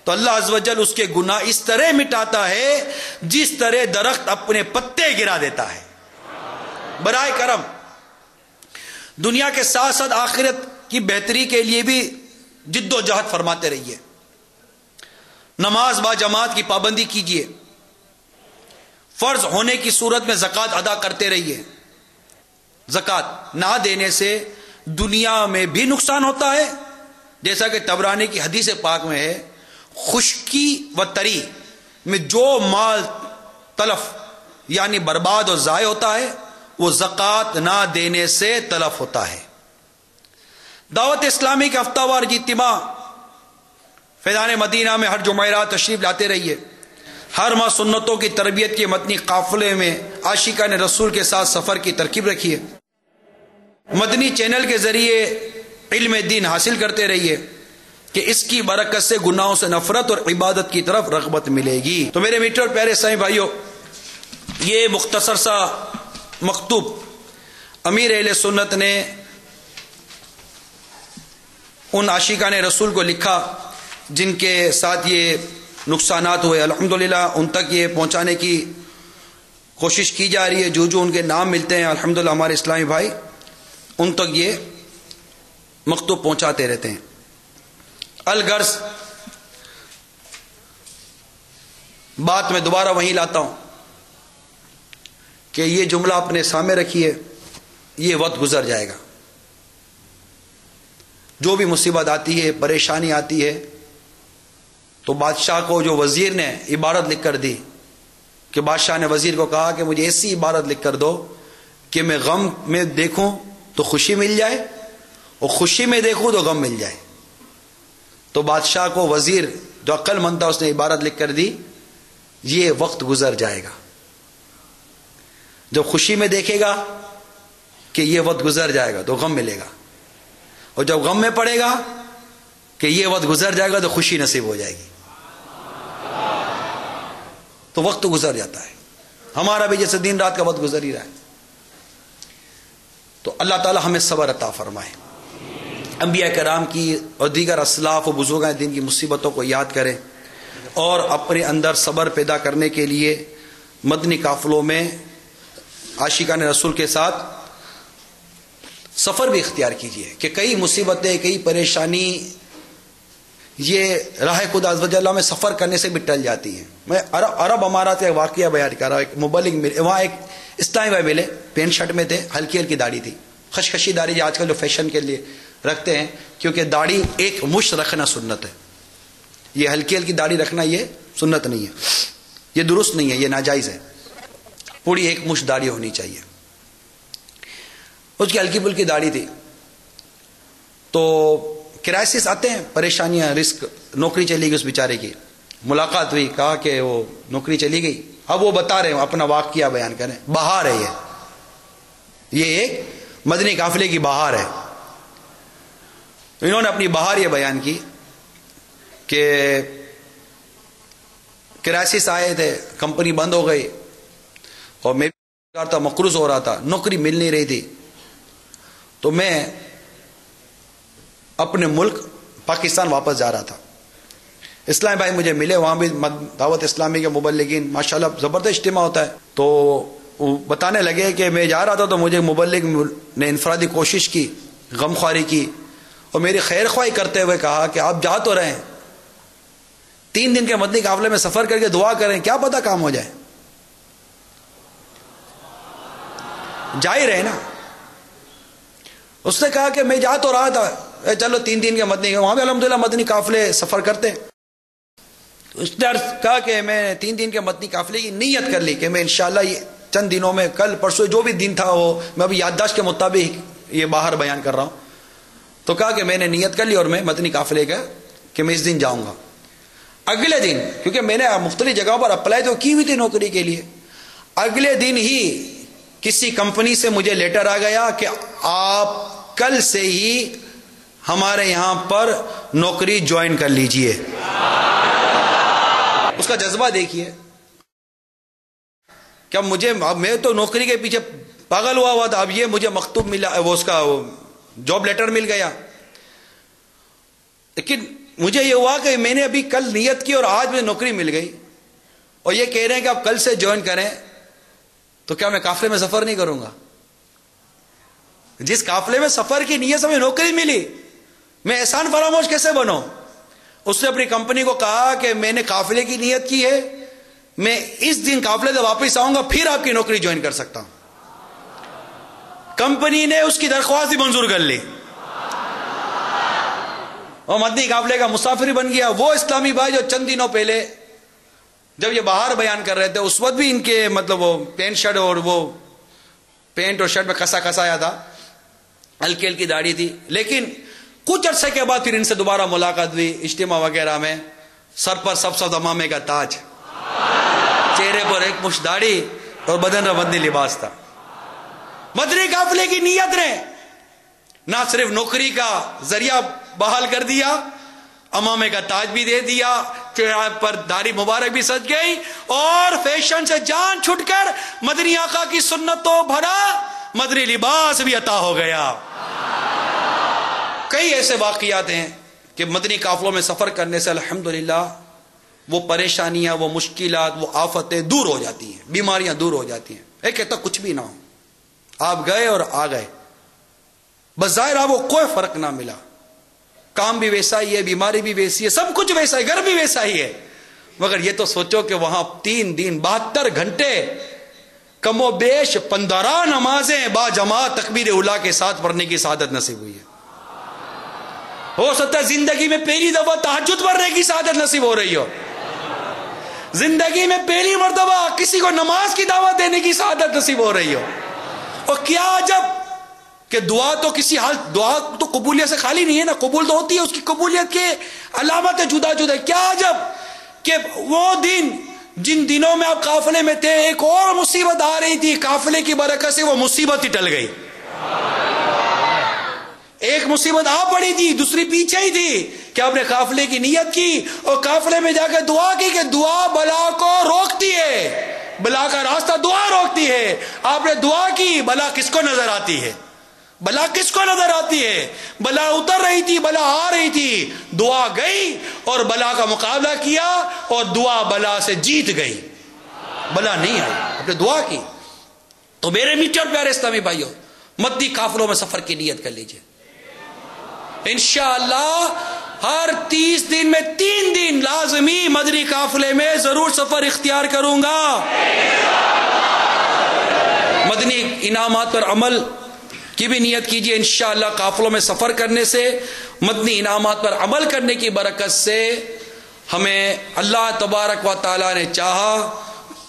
تو اللہ عز و جل اس کے گناہ اس طرح مٹاتا ہے جس طرح درخت اپنے پتے گرا دیتا ہے. برائے کرم دنیا کے ساتھ ساتھ آخرت کی بہتری کے لیے بھی جد و جہد فرماتے رہیے. نماز با جماعت کی پابندی کیجیے. فرض ہونے کی صورت میں زکوٰۃ ادا کرتے رہیے. زکوٰۃ نہ دینے سے دنیا میں بھی نقصان ہوتا ہے، جیسا کہ طبرانی کی حدیث پاک میں ہے، خشکی و تری میں جو مال تلف یعنی برباد اور ضائع ہوتا ہے وہ زکوٰۃ نہ دینے سے تلف ہوتا ہے. دعوت اسلامی کے ہفتہ وار اجتماع فیضان مدینہ میں ہر جمعرات تشریف لاتے رہیے. ہر ماہ سنتوں کی تربیت کے متنی قافلے میں عاشقان رسول کے ساتھ سفر کی ترکیب رکھیے. مدنی چینل کے ذریعے علم دین حاصل کرتے رہیے کہ اس کی برکت سے گناہوں سے نفرت اور عبادت کی طرف رغبت ملے گی. تو میرے میٹھے اور پیارے اسلامی بھائیوں، یہ مختصر سا مکتوب امیر اہل سنت نے ان عاشقان رسول کو لکھا جن کے ساتھ یہ نقصانات ہوئے. الحمدللہ ان تک یہ پہنچانے کی کوشش کی جا رہی ہے. جو جو ان کے نام ملتے ہیں الحمدللہ ہمارے اسلامی بھائی ان تک یہ مکتوب پہنچاتے رہتے ہیں. الغرض بات میں دوبارہ وہیں لاتا ہوں کہ یہ جملہ اپنے سامنے رکھیے، یہ وقت گزر جائے گا. جو بھی مصیبت آتی ہے، پریشانی آتی ہے تو بادشاہ کو جو وزیر نے عبارت لکھ کر دی کہ بادشاہ نے وزیر کو کہا کہ مجھے ایسی عبارت لکھ کر دو کہ میں غم میں دیکھوں تو خوشی مل جائے اور خوشی میں دیکھوں تو غم مل جائے. تو بادشاہ کو وزیر جو عقل مند تھا اس نے عبارت لکھ کر دی، یہ وقت گزر جائے گا. جب خوشی میں دیکھے گا کہ یہ وقت گزر جائے گا تو غم ملے گا، اور جب غم میں پڑے گا کہ یہ وقت گزر جائے گا تو خوشی نصیب ہو جائے گی. تو وقت گزر جاتا ہے. ہمارا بھی جیسے دن رات کا وقت گزر ہی رہا ہے. تو اللہ تعالی ہمیں صبر عطا فرمائے. انبیاء کرام کی اور دیگر اسلاف و بزرگان دین کی مصیبتوں کو یاد کریں اور اپنے اندر صبر پیدا کرنے کے لیے مدنی قافلوں میں عاشقان رسول کے ساتھ سفر بھی اختیار کیجیے کہ کئی مصیبتیں، کئی پریشانی یہ راہ خدا عز و جل میں سفر کرنے سے بھی ٹل جاتی ہیں. میں عرب امارات کا واقعہ بیان کر رہا ہوں. ایک مبلغ ملے وہاں، ایک اسلامی بھائی ملے، پینٹ شرٹ میں تھے، ہلکی ہلکی داڑھی تھی، خشخشی داڑھی جو آج کل جو فیشن کے لیے رکھتے ہیں، کیونکہ داڑھی ایک مشت رکھنا سنت ہے. یہ ہلکی ہلکی داڑھی رکھنا یہ سنت نہیں ہے، یہ درست نہیں ہے، یہ ناجائز ہے. پوری ایک مشت داڑھی ہونی چاہیے. اس کی ہلکی پھلکی داڑھی تھی. تو کرائسس آتے ہیں، پریشانیاں، رزق، نوکری چلی گئی اس بیچارے کی. ملاقات ہوئی، کہا کہ وہ نوکری چلی گئی، اب وہ بتا رہے ہیں، اپنا واقعہ بیان کریں. بہار ہے یہ ایک مدنی قافلے کی بہار ہے. انہوں نے اپنی بہار یہ بیان کی کہ کرائسس آئے تھے، کمپنی بند ہو گئی اور میں تھا، مقروض ہو رہا تھا، نوکری مل نہیں رہی تھی. تو میں اپنے ملک پاکستان واپس جا رہا تھا. اسلام بھائی مجھے ملے، وہاں بھی دعوت اسلامی کے مبلغین ماشاءاللہ زبردست اجتماع ہوتا ہے. تو وہ بتانے لگے کہ میں جا رہا تھا تو مجھے مبلغ نے انفرادی کوشش کی، غمخواری کی اور میری خیر خواہی کرتے ہوئے کہا کہ آپ جا تو رہے ہیں، 3 دن کے مدنی قافلے میں سفر کر کے دعا کریں، کیا پتہ کام ہو جائے. جا ہی رہے نا. اس نے کہا کہ میں جا تو رہا تھا، چلو 3 دن کے مدنی، وہاں پہ الحمدللہ مدنی قافلے سفر کرتے ہیں. اس نے کہا کہ میں 3 دن کے مدنی قافلے کی نیت کر لی کہ میں انشاءاللہ یہ چند دنوں میں، کل پرسوں جو بھی دن تھا وہ میں ابھی یادداشت کے مطابق یہ باہر بیان کر رہا ہوں. تو کہا کہ میں نے نیت کر لی اور میں مدنی قافلے کا کہ میں اس دن جاؤں گا. اگلے دن، کیونکہ میں نے مختلف جگہوں پر اپلائی تو کی ہوئی تھی نوکری کے لیے، اگلے دن ہی کسی کمپنی سے مجھے لیٹر آ گیا کہ آپ کل سے ہی ہمارے یہاں پر نوکری جوائن کر لیجئے. اس کا جذبہ دیکھیے کیا مجھے، میں تو نوکری کے پیچھے پاگل ہوا تھا، اب یہ مجھے مکتوب ملا، وہ اس کا جاب لیٹر مل گیا. لیکن مجھے یہ ہوا کہ میں نے ابھی کل نیت کی اور آج مجھے نوکری مل گئی اور یہ کہہ رہے ہیں کہ آپ کل سے جوائن کریں، تو کیا میں قافلے میں سفر نہیں کروں گا؟ جس قافلے میں سفر کی نیت سے مجھے نوکری ملی، میں احسان فراموش کیسے بنوں؟ اس نے اپنی کمپنی کو کہا کہ میں نے قافلے کی نیت کی ہے، میں اس دن قافلے سے واپس آؤں گا، پھر آپ کی نوکری جوائن کر سکتا ہوں. کمپنی نے اس کی درخواست بھی منظور کر لی اور مدنی قافلے کا مسافر بن گیا. وہ اسلامی بھائی جو چند دنوں پہلے جب یہ باہر بیان کر رہے تھے، اس وقت بھی ان کے مطلب وہ پینٹ شرٹ اور وہ پینٹ اور شرٹ میں کسا آیا تھا، ہلکی ہلکی داڑھی تھی. لیکن کچھ عرصے کے بعد پھر ان سے دوبارہ ملاقات ہوئی اجتماع وغیرہ میں. سر پر سب امامے کا تاج، چہرے پر ایک مشت داڑھی اور بدن پر مدنی لباس تھا. مدنی قافلے کی نیت نے نہ صرف نوکری کا ذریعہ بحال کر دیا، امامے کا تاج بھی دے دیا، چہرے پر داڑھی مبارک بھی سج گئی اور فیشن سے جان چھٹ کر مدنی آقا کی سنتوں بھرا مدنی لباس بھی عطا ہو گیا. کئی ایسے واقعات ہیں کہ مدنی قافلوں میں سفر کرنے سے الحمدللہ وہ پریشانیاں، وہ مشکلات، وہ آفتیں دور ہو جاتی ہیں، بیماریاں دور ہو جاتی ہیں. ایک کہتا کچھ بھی نہ ہو، آپ گئے اور آ گئے، بظاہر آپ کو کوئی فرق نہ ملا، کام بھی ویسا ہی ہے، بیماری بھی ویسی ہے، سب کچھ ویسا ہے، گھر بھی ویسا ہی ہے. مگر یہ تو سوچو کہ وہاں 3 دن 72 گھنٹے کم و بیش 15 نمازیں با جماعت تکبیر اولیٰ کے ساتھ پڑھنے کی سعادت نصیب ہوئی ہے. ہو سکتا ہے زندگی میں پہلی دفعہ تہجد پڑھنے کی سعادت نصیب ہو رہی ہو، زندگی میں پہلی مرتبہ کسی کو نماز کی دعوت دینے کی سعادت نصیب ہو رہی ہو. اور کیا عجب کہ دعا تو کسی حال، دعا تو قبولیت سے خالی نہیں ہے نا، قبول تو ہوتی ہے، اس کی قبولیت کے علامت جدا جدا. کیا عجب کہ وہ دن جن دنوں میں آپ قافلے میں تھے ایک اور مصیبت آ رہی تھی، قافلے کی برکت سے وہ مصیبت ہی ٹل گئی. ایک مصیبت آ پڑی تھی، دوسری پیچھے ہی تھی کہ آپ نے قافلے کی نیت کی اور قافلے میں جا کے دعا کی کہ دعا بلا کو روکتی ہے، بلا کا راستہ دعا روکتی ہے. آپ نے دعا کی، بلا کس کو نظر آتی ہے؟ بلا کس کو نظر آتی ہے؟ بلا اتر رہی تھی، بلا آ رہی تھی، دعا گئی اور بلا کا مقابلہ کیا اور دعا بلا سے جیت گئی، بلا نہیں آئی، آپ نے دعا کی. تو میرے میٹھے اور پیارے اسلامی بھائیوں، مدنی قافلوں میں سفر کی نیت کر لیجئے. انشاءاللہ ہر 30 دن میں 3 دن لازمی مدنی قافلے میں ضرور سفر اختیار کروں گا. مدنی انعامات پر عمل کی بھی نیت کیجیے. انشاءاللہ قافلوں میں سفر کرنے سے، مدنی انعامات پر عمل کرنے کی برکت سے ہمیں اللہ تبارک و تعالی نے چاہا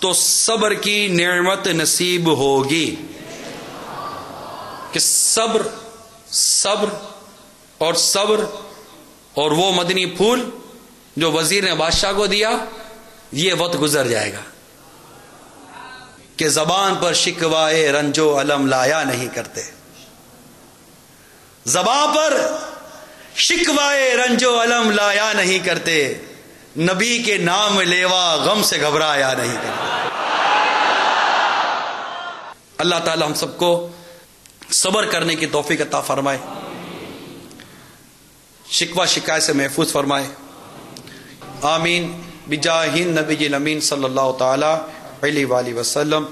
تو صبر کی نعمت نصیب ہوگی کہ صبر اور وہ مدنی پھول جو وزیر نے بادشاہ کو دیا، یہ وقت گزر جائے گا. کہ زبان پر شکوائے رنج و الم لایا نہیں کرتے. زبان پر شکوائے رنج و الم لایا نہیں کرتے. نبی کے نام لیوا غم سے گھبرایا نہیں کرتے. اللہ تعالی ہم سب کو صبر کرنے کی توفیق عطا فرمائے, شکوہ شکایت سے محفوظ فرمائے. آمین بجاہ النبی الامین صلی اللہ تعالی علیہ وآلہ وسلم.